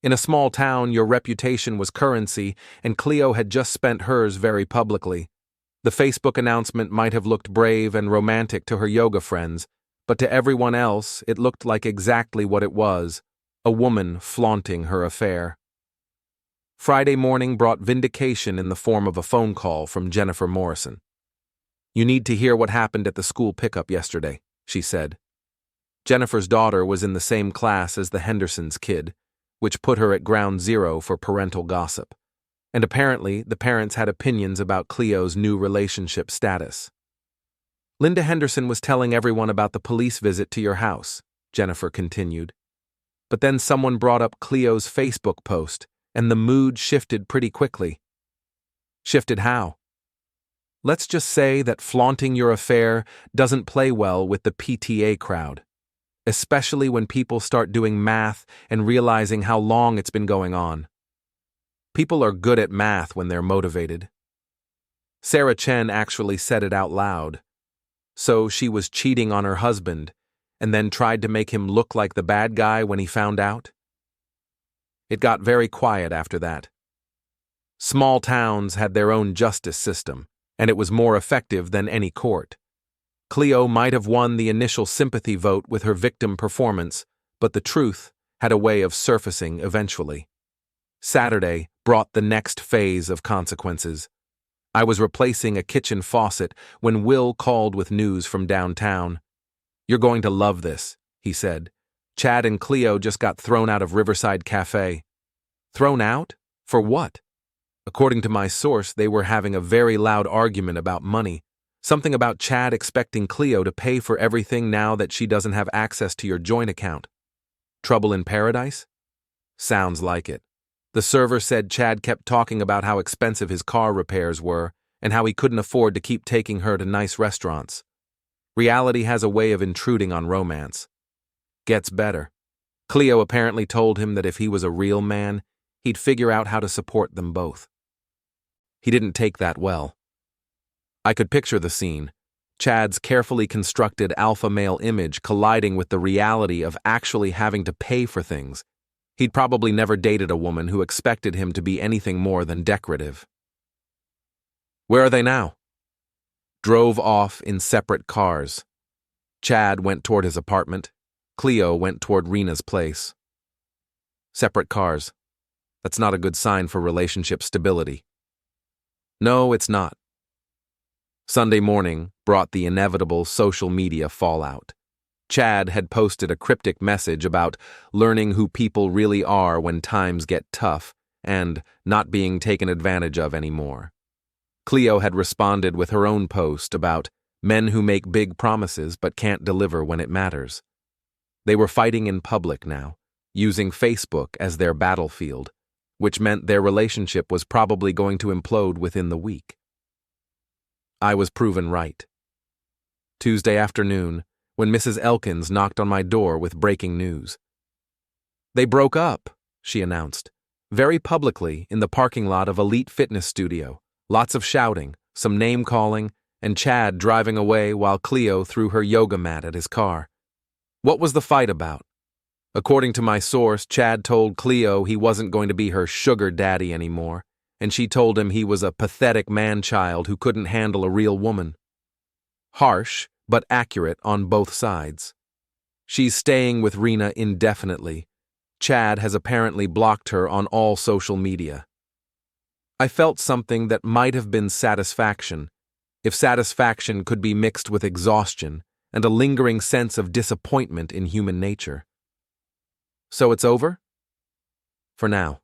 In a small town, your reputation was currency, and Cleo had just spent hers very publicly. The Facebook announcement might have looked brave and romantic to her yoga friends, but to everyone else, it looked like exactly what it was, a woman flaunting her affair. Friday morning brought vindication in the form of a phone call from Jennifer Morrison. You need to hear what happened at the school pickup yesterday, she said. Jennifer's daughter was in the same class as the Hendersons' kid, which put her at ground zero for parental gossip. And apparently, the parents had opinions about Cleo's new relationship status. Linda Henderson was telling everyone about the police visit to your house, Jennifer continued. But then someone brought up Cleo's Facebook post, and the mood shifted pretty quickly. Shifted how? Let's just say that flaunting your affair doesn't play well with the PTA crowd, especially when people start doing math and realizing how long it's been going on. People are good at math when they're motivated. Sarah Chen actually said it out loud. So she was cheating on her husband, and then tried to make him look like the bad guy when he found out? It got very quiet after that. Small towns had their own justice system, and it was more effective than any court. Cleo might have won the initial sympathy vote with her victim performance, but the truth had a way of surfacing eventually. Saturday brought the next phase of consequences. I was replacing a kitchen faucet when Will called with news from downtown. You're going to love this, he said. Chad and Cleo just got thrown out of Riverside Cafe. Thrown out? For what? According to my source, they were having a very loud argument about money. Something about Chad expecting Cleo to pay for everything now that she doesn't have access to your joint account. Trouble in paradise? Sounds like it. The server said Chad kept talking about how expensive his car repairs were and how he couldn't afford to keep taking her to nice restaurants. Reality has a way of intruding on romance. Gets better. Cleo apparently told him that if he was a real man, he'd figure out how to support them both. He didn't take that well. I could picture the scene. Chad's carefully constructed alpha male image colliding with the reality of actually having to pay for things. He'd probably never dated a woman who expected him to be anything more than decorative. Where are they now? Drove off in separate cars. Chad went toward his apartment. Cleo went toward Rena's place. Separate cars. That's not a good sign for relationship stability. No, it's not. Sunday morning brought the inevitable social media fallout. Chad had posted a cryptic message about learning who people really are when times get tough and not being taken advantage of anymore. Cleo had responded with her own post about men who make big promises but can't deliver when it matters. They were fighting in public now, using Facebook as their battlefield, which meant their relationship was probably going to implode within the week. I was proven right. Tuesday afternoon, when Mrs. Elkins knocked on my door with breaking news. They broke up, she announced, very publicly in the parking lot of Elite Fitness Studio. Lots of shouting, some name-calling, and Chad driving away while Cleo threw her yoga mat at his car. What was the fight about? According to my source, Chad told Cleo he wasn't going to be her sugar daddy anymore, and she told him he was a pathetic man-child who couldn't handle a real woman. Harsh, but accurate on both sides. She's staying with Rena indefinitely. Chad has apparently blocked her on all social media. I felt something that might have been satisfaction, if satisfaction could be mixed with exhaustion and a lingering sense of disappointment in human nature. So it's over? For now.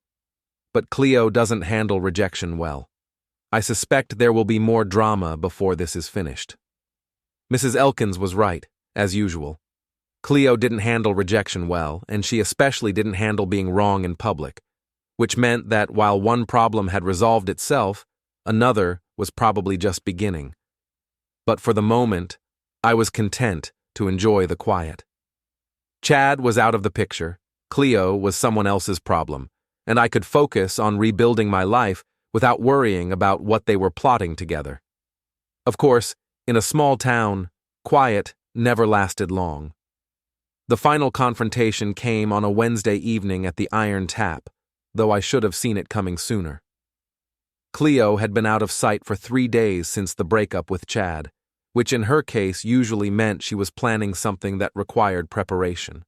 But Cleo doesn't handle rejection well. I suspect there will be more drama before this is finished. Mrs. Elkins was right, as usual. Cleo didn't handle rejection well, and she especially didn't handle being wrong in public, which meant that while one problem had resolved itself, another was probably just beginning. But for the moment, I was content to enjoy the quiet. Chad was out of the picture, Cleo was someone else's problem, and I could focus on rebuilding my life without worrying about what they were plotting together. Of course, in a small town, quiet never lasted long. The final confrontation came on a Wednesday evening at the Iron Tap, though I should have seen it coming sooner. Cleo had been out of sight for 3 days since the breakup with Chad, which in her case usually meant she was planning something that required preparation.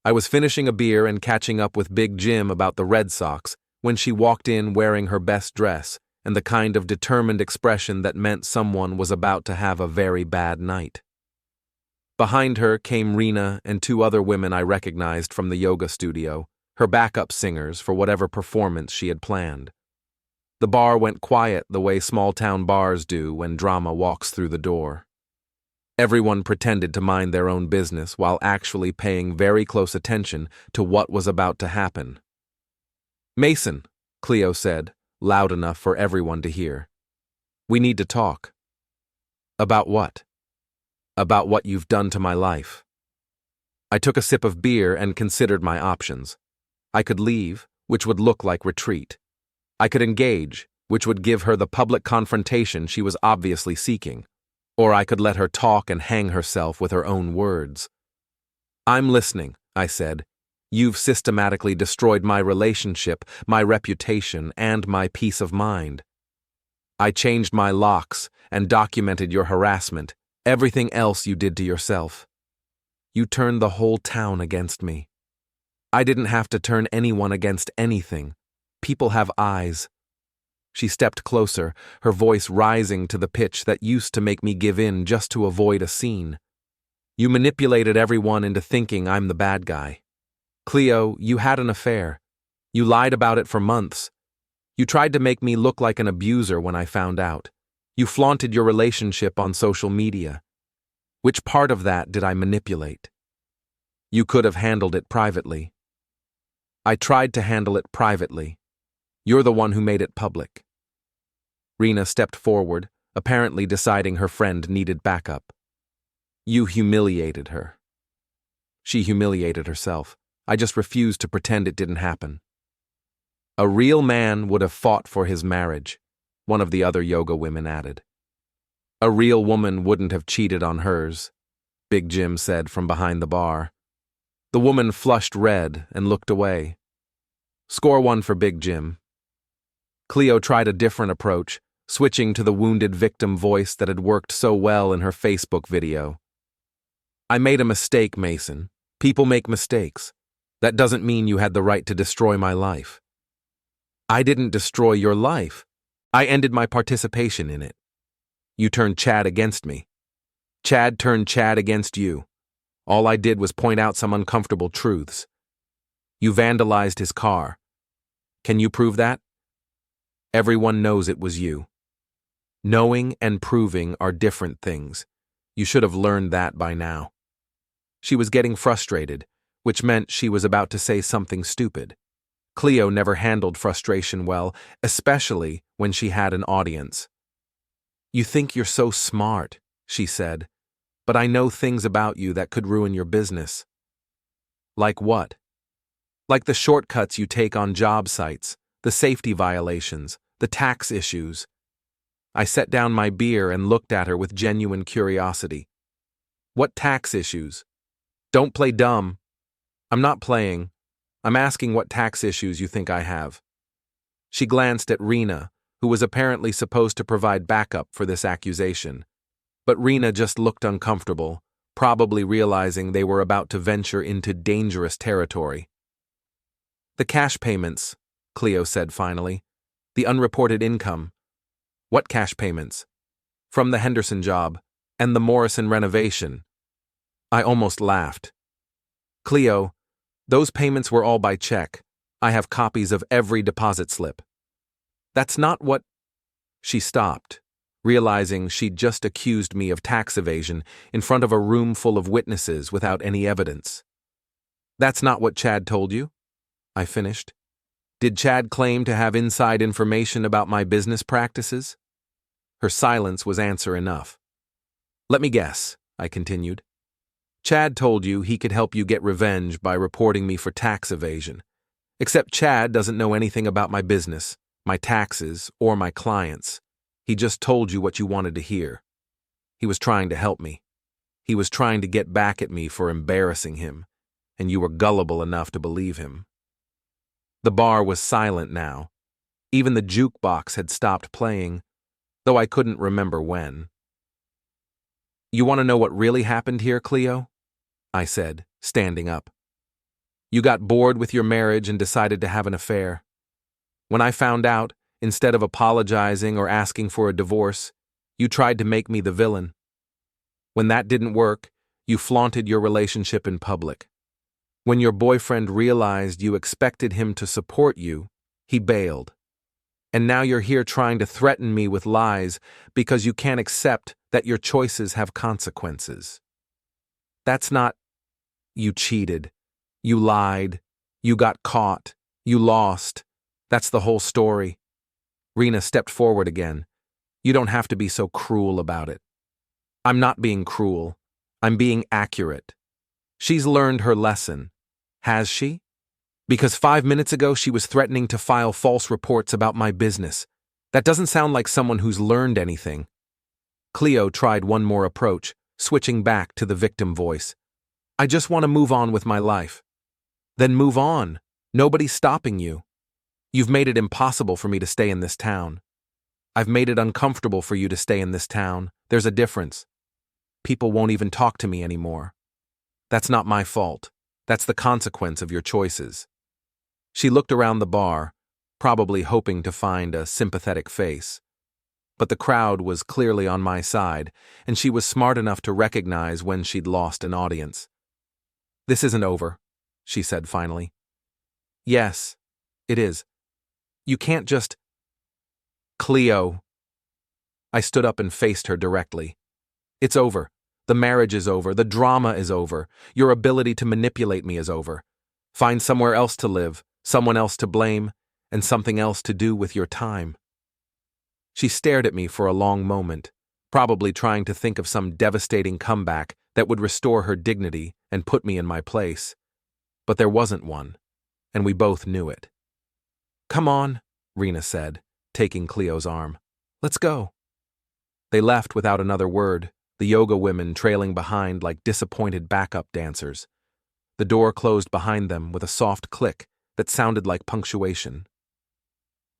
I was finishing a beer and catching up with Big Jim about the Red Sox when she walked in wearing her best dress and the kind of determined expression that meant someone was about to have a very bad night. Behind her came Rena and 2 other women I recognized from the yoga studio, her backup singers for whatever performance she had planned. The bar went quiet the way small-town bars do when drama walks through the door. Everyone pretended to mind their own business while actually paying very close attention to what was about to happen. "Mason," Cleo said, loud enough for everyone to hear. "We need to talk." "About what?" "About what you've done to my life." I took a sip of beer and considered my options. I could leave, which would look like retreat. I could engage, which would give her the public confrontation she was obviously seeking. Or I could let her talk and hang herself with her own words. "I'm listening," I said. "You've systematically destroyed my relationship, my reputation, and my peace of mind. I changed my locks and documented your harassment, everything else you did to yourself. You turned the whole town against me. I didn't have to turn anyone against anything. People have eyes." She stepped closer, her voice rising to the pitch that used to make me give in just to avoid a scene. "You manipulated everyone into thinking I'm the bad guy. Cleo, you had an affair. You lied about it for months. You tried to make me look like an abuser when I found out. You flaunted your relationship on social media. Which part of that did I manipulate? You could have handled it privately." "I tried to handle it privately. You're the one who made it public." Rena stepped forward, apparently deciding her friend needed backup. "You humiliated her." She humiliated herself. I just refused to pretend it didn't happen. "A real man would have fought for his marriage," one of the other yoga women added. "A real woman wouldn't have cheated on hers," Big Jim said from behind the bar. The woman flushed red and looked away. Score 1 for Big Jim. Cleo tried a different approach, switching to the wounded victim voice that had worked so well in her Facebook video. "I made a mistake, Mason. People make mistakes. That doesn't mean you had the right to destroy my life." "I didn't destroy your life. I ended my participation in it. You turned Chad against me. Chad turned Chad against you. All I did was point out some uncomfortable truths. You vandalized his car. Can you prove that? Everyone knows it was you. Knowing and proving are different things. You should have learned that by now." She was getting frustrated, which meant she was about to say something stupid. Cleo never handled frustration well, especially when she had an audience. You think you're so smart, she said, but I know things about you that could ruin your business. Like what? Like the shortcuts you take on job sites, the safety violations, the tax issues. I set down my beer and looked at her with genuine curiosity. What tax issues? Don't play dumb. I'm not playing. I'm asking what tax issues you think I have. She glanced at Rena, who was apparently supposed to provide backup for this accusation. But Rena just looked uncomfortable, probably realizing they were about to venture into dangerous territory. The cash payments, Cleo said finally. The unreported income. What cash payments? From the Henderson job and the Morrison renovation. I almost laughed. Cleo, those payments were all by check. I have copies of every deposit slip. That's not what... She stopped, realizing she'd just accused me of tax evasion in front of a room full of witnesses without any evidence. That's not what Chad told you? I finished. Did Chad claim to have inside information about my business practices? Her silence was answer enough. Let me guess, I continued. Chad told you he could help you get revenge by reporting me for tax evasion. Except Chad doesn't know anything about my business, my taxes, or my clients. He just told you what you wanted to hear. He was trying to help me. He was trying to get back at me for embarrassing him, and you were gullible enough to believe him. The bar was silent now. Even the jukebox had stopped playing, though I couldn't remember when. You want to know what really happened here, Cleo? I said, standing up. You got bored with your marriage and decided to have an affair. When I found out, instead of apologizing or asking for a divorce, you tried to make me the villain. When that didn't work, you flaunted your relationship in public. When your boyfriend realized you expected him to support you, he bailed. And now you're here trying to threaten me with lies because you can't accept that your choices have consequences. That's not... You cheated. You lied. You got caught. You lost. That's the whole story. Rena stepped forward again. You don't have to be so cruel about it. I'm not being cruel. I'm being accurate. She's learned her lesson. Has she? Because 5 minutes ago she was threatening to file false reports about my business. That doesn't sound like someone who's learned anything. Cleo tried one more approach, switching back to the victim voice. I just want to move on with my life. Then move on. Nobody's stopping you. You've made it impossible for me to stay in this town. I've made it uncomfortable for you to stay in this town. There's a difference. People won't even talk to me anymore. That's not my fault. That's the consequence of your choices. She looked around the bar, probably hoping to find a sympathetic face. But the crowd was clearly on my side, and she was smart enough to recognize when she'd lost an audience. This isn't over, she said finally. Yes, it is. You can't just... Cleo. I stood up and faced her directly. It's over. The marriage is over. The drama is over. Your ability to manipulate me is over. Find somewhere else to live, someone else to blame, and something else to do with your time. She stared at me for a long moment, probably trying to think of some devastating comeback that would restore her dignity and put me in my place. But there wasn't one, and we both knew it. Come on, Rena said, taking Cleo's arm. Let's go. They left without another word, the yoga women trailing behind like disappointed backup dancers. The door closed behind them with a soft click that sounded like punctuation.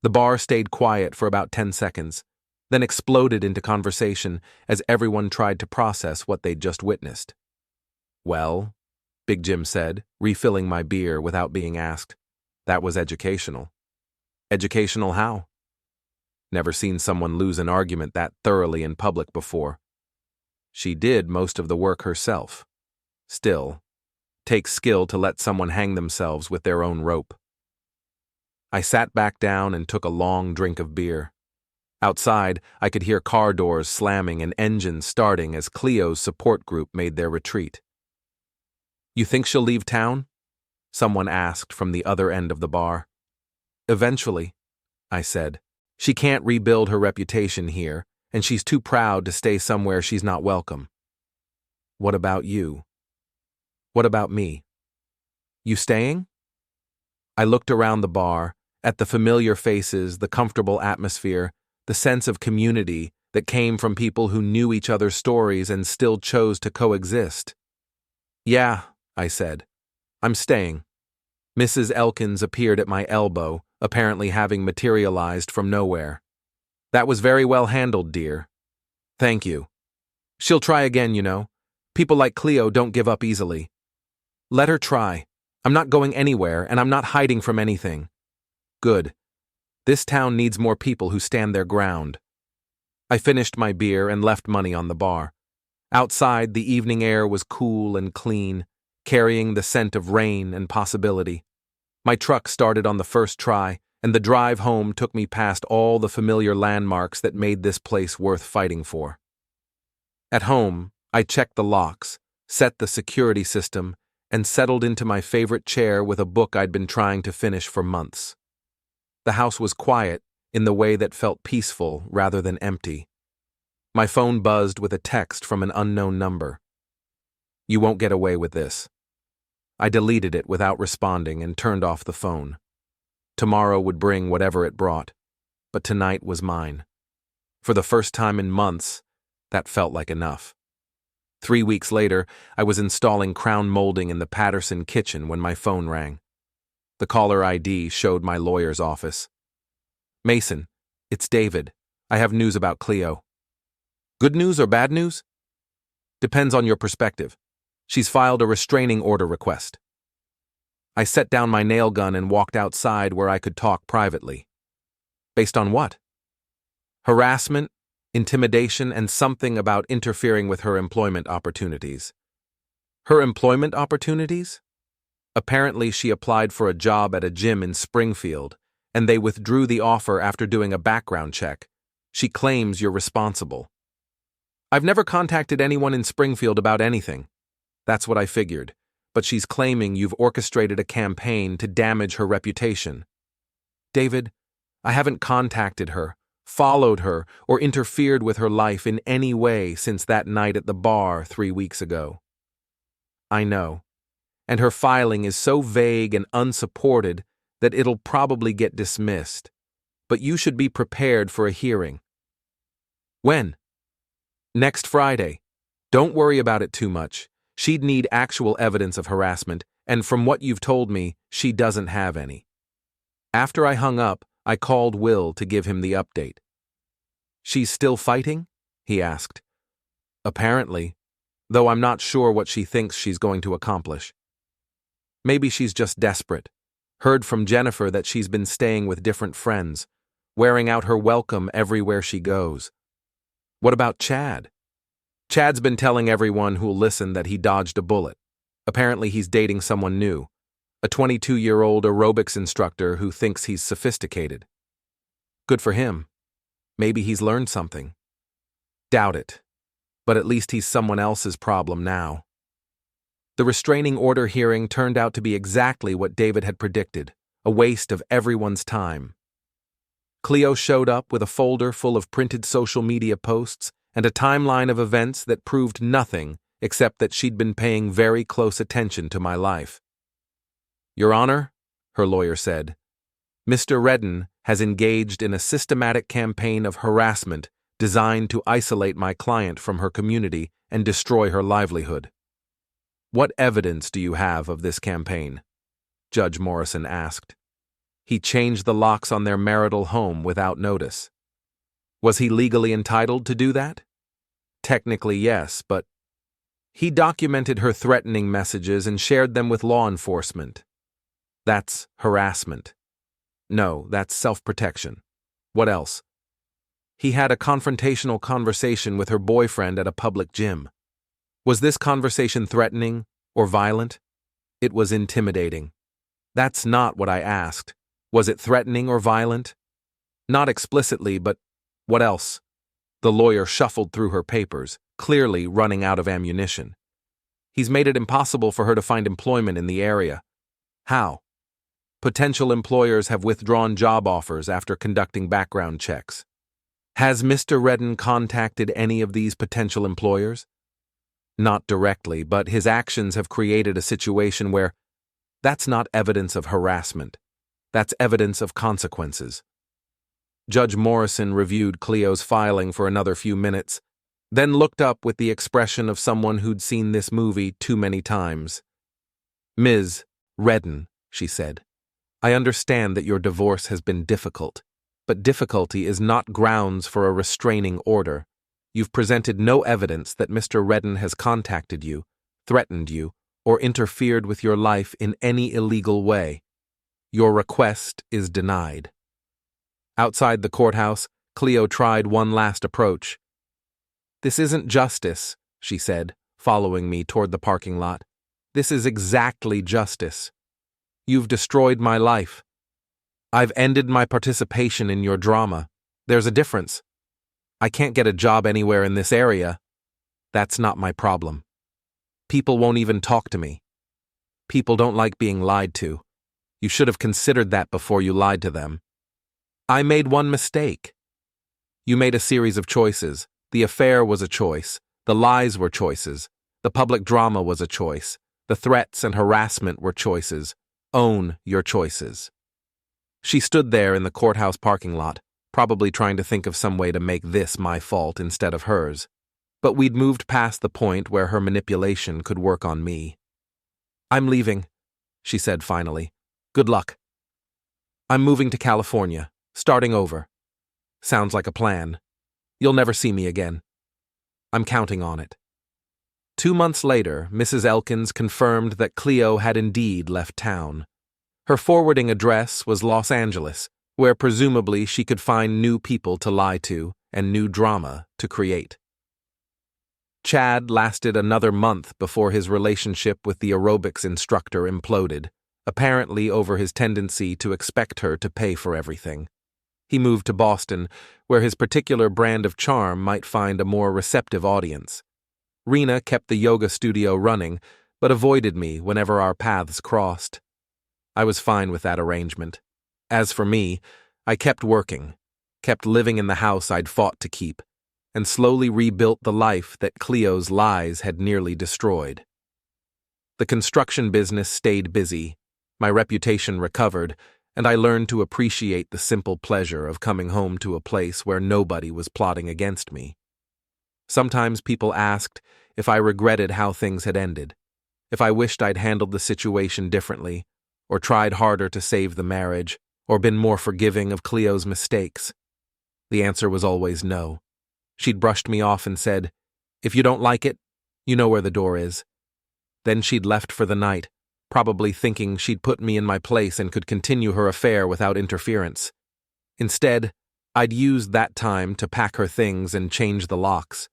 The bar stayed quiet for about 10 seconds, then exploded into conversation as everyone tried to process what they'd just witnessed. Well, Big Jim said, refilling my beer without being asked. That was educational. Educational how? Never seen someone lose an argument that thoroughly in public before. She did most of the work herself. Still, takes skill to let someone hang themselves with their own rope. I sat back down and took a long drink of beer. Outside, I could hear car doors slamming and engines starting as Cleo's support group made their retreat. You think she'll leave town? Someone asked from the other end of the bar. Eventually, I said. She can't rebuild her reputation here, and she's too proud to stay somewhere she's not welcome. What about you? What about me? You staying? I looked around the bar, at the familiar faces, the comfortable atmosphere, the sense of community that came from people who knew each other's stories and still chose to coexist. Yeah, I said. I'm staying. Mrs. Elkins appeared at my elbow, apparently having materialized from nowhere. That was very well handled, dear. Thank you. She'll try again, you know. People like Cleo don't give up easily. Let her try. I'm not going anywhere, and I'm not hiding from anything. Good. This town needs more people who stand their ground. I finished my beer and left money on the bar. Outside, the evening air was cool and clean, carrying the scent of rain and possibility. My truck started on the first try, and the drive home took me past all the familiar landmarks that made this place worth fighting for. At home, I checked the locks, set the security system, and settled into my favorite chair with a book I'd been trying to finish for months. The house was quiet in the way that felt peaceful rather than empty. My phone buzzed with a text from an unknown number. You won't get away with this. I deleted it without responding and turned off the phone. Tomorrow would bring whatever it brought, but tonight was mine. For the first time in months, that felt like enough. 3 weeks later, I was installing crown molding in the Patterson kitchen when my phone rang. The caller ID showed my lawyer's office. Mason, it's David. I have news about Cleo. Good news or bad news? Depends on your perspective. She's filed a restraining order request. I set down my nail gun and walked outside where I could talk privately. Based on what? Harassment, intimidation, and something about interfering with her employment opportunities. Her employment opportunities? Apparently, she applied for a job at a gym in Springfield, and they withdrew the offer after doing a background check. She claims you're responsible. I've never contacted anyone in Springfield about anything. That's what I figured, but she's claiming you've orchestrated a campaign to damage her reputation. David, I haven't contacted her, followed her, or interfered with her life in any way since that night at the bar 3 weeks ago. I know, and her filing is so vague and unsupported that it'll probably get dismissed, but you should be prepared for a hearing. When? Next Friday. Don't worry about it too much. She'd need actual evidence of harassment, and from what you've told me, she doesn't have any. After I hung up, I called Will to give him the update. She's still fighting? He asked. Apparently, though I'm not sure what she thinks she's going to accomplish. Maybe she's just desperate. Heard from Jennifer that she's been staying with different friends, wearing out her welcome everywhere she goes. What about Chad? Chad's been telling everyone who'll listen that he dodged a bullet. Apparently he's dating someone new, a 22-year-old aerobics instructor who thinks he's sophisticated. Good for him. Maybe he's learned something. Doubt it. But at least he's someone else's problem now. The restraining order hearing turned out to be exactly what David had predicted, a waste of everyone's time. Cleo showed up with a folder full of printed social media posts and a timeline of events that proved nothing except that she'd been paying very close attention to my life. Your Honor, her lawyer said, Mr. Redden has engaged in a systematic campaign of harassment designed to isolate my client from her community and destroy her livelihood. What evidence do you have of this campaign? Judge Morrison asked. He changed the locks on their marital home without notice. Was he legally entitled to do that? Technically, yes, but he documented her threatening messages and shared them with law enforcement. That's harassment. No, that's self-protection. What else? He had a confrontational conversation with her boyfriend at a public gym. Was this conversation threatening or violent? It was intimidating. That's not what I asked. Was it threatening or violent? Not explicitly, but what else? The lawyer shuffled through her papers, clearly running out of ammunition. He's made it impossible for her to find employment in the area. How? Potential employers have withdrawn job offers after conducting background checks. Has Mr. Redden contacted any of these potential employers? Not directly, but his actions have created a situation where that's not evidence of harassment. That's evidence of consequences. Judge Morrison reviewed Cleo's filing for another few minutes, then looked up with the expression of someone who'd seen this movie too many times. Ms. Redden, she said, I understand that your divorce has been difficult, but difficulty is not grounds for a restraining order. You've presented no evidence that Mr. Redden has contacted you, threatened you, or interfered with your life in any illegal way. Your request is denied. Outside the courthouse, Cleo tried one last approach. This isn't justice, she said, following me toward the parking lot. This is exactly justice. You've destroyed my life. I've ended my participation in your drama. There's a difference. I can't get a job anywhere in this area. That's not my problem. People won't even talk to me. People don't like being lied to. You should have considered that before you lied to them. I made one mistake. You made a series of choices. The affair was a choice. The lies were choices. The public drama was a choice. The threats and harassment were choices. Own your choices. She stood there in the courthouse parking lot, probably trying to think of some way to make this my fault instead of hers. But we'd moved past the point where her manipulation could work on me. I'm leaving, she said finally. Good luck. I'm moving to California, starting over. Sounds like a plan. You'll never see me again. I'm counting on it. 2 months later, Mrs. Elkins confirmed that Cleo had indeed left town. Her forwarding address was Los Angeles, where presumably she could find new people to lie to and new drama to create. Chad lasted another month before his relationship with the aerobics instructor imploded, apparently over his tendency to expect her to pay for everything. He moved to Boston, where his particular brand of charm might find a more receptive audience. Rena kept the yoga studio running, but avoided me whenever our paths crossed. I was fine with that arrangement. As for me, I kept working, kept living in the house I'd fought to keep, and slowly rebuilt the life that Cleo's lies had nearly destroyed. The construction business stayed busy, my reputation recovered, and I learned to appreciate the simple pleasure of coming home to a place where nobody was plotting against me. Sometimes people asked if I regretted how things had ended, if I wished I'd handled the situation differently, or tried harder to save the marriage, or been more forgiving of Cleo's mistakes. The answer was always no. She'd brushed me off and said, "If you don't like it, you know where the door is." Then she'd left for the night, probably thinking she'd put me in my place and could continue her affair without interference. Instead, I'd used that time to pack her things and change the locks.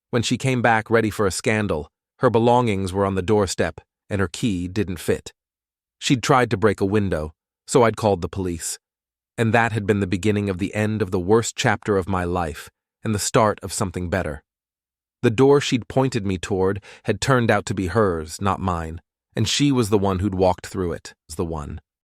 When she came back ready for a scandal, her belongings were on the doorstep and her key didn't fit. She'd tried to break a window, so I'd called the police. And that had been the beginning of the end of the worst chapter of my life and the start of something better. The door she'd pointed me toward had turned out to be hers, not mine, and she was the one who'd walked through it, the one.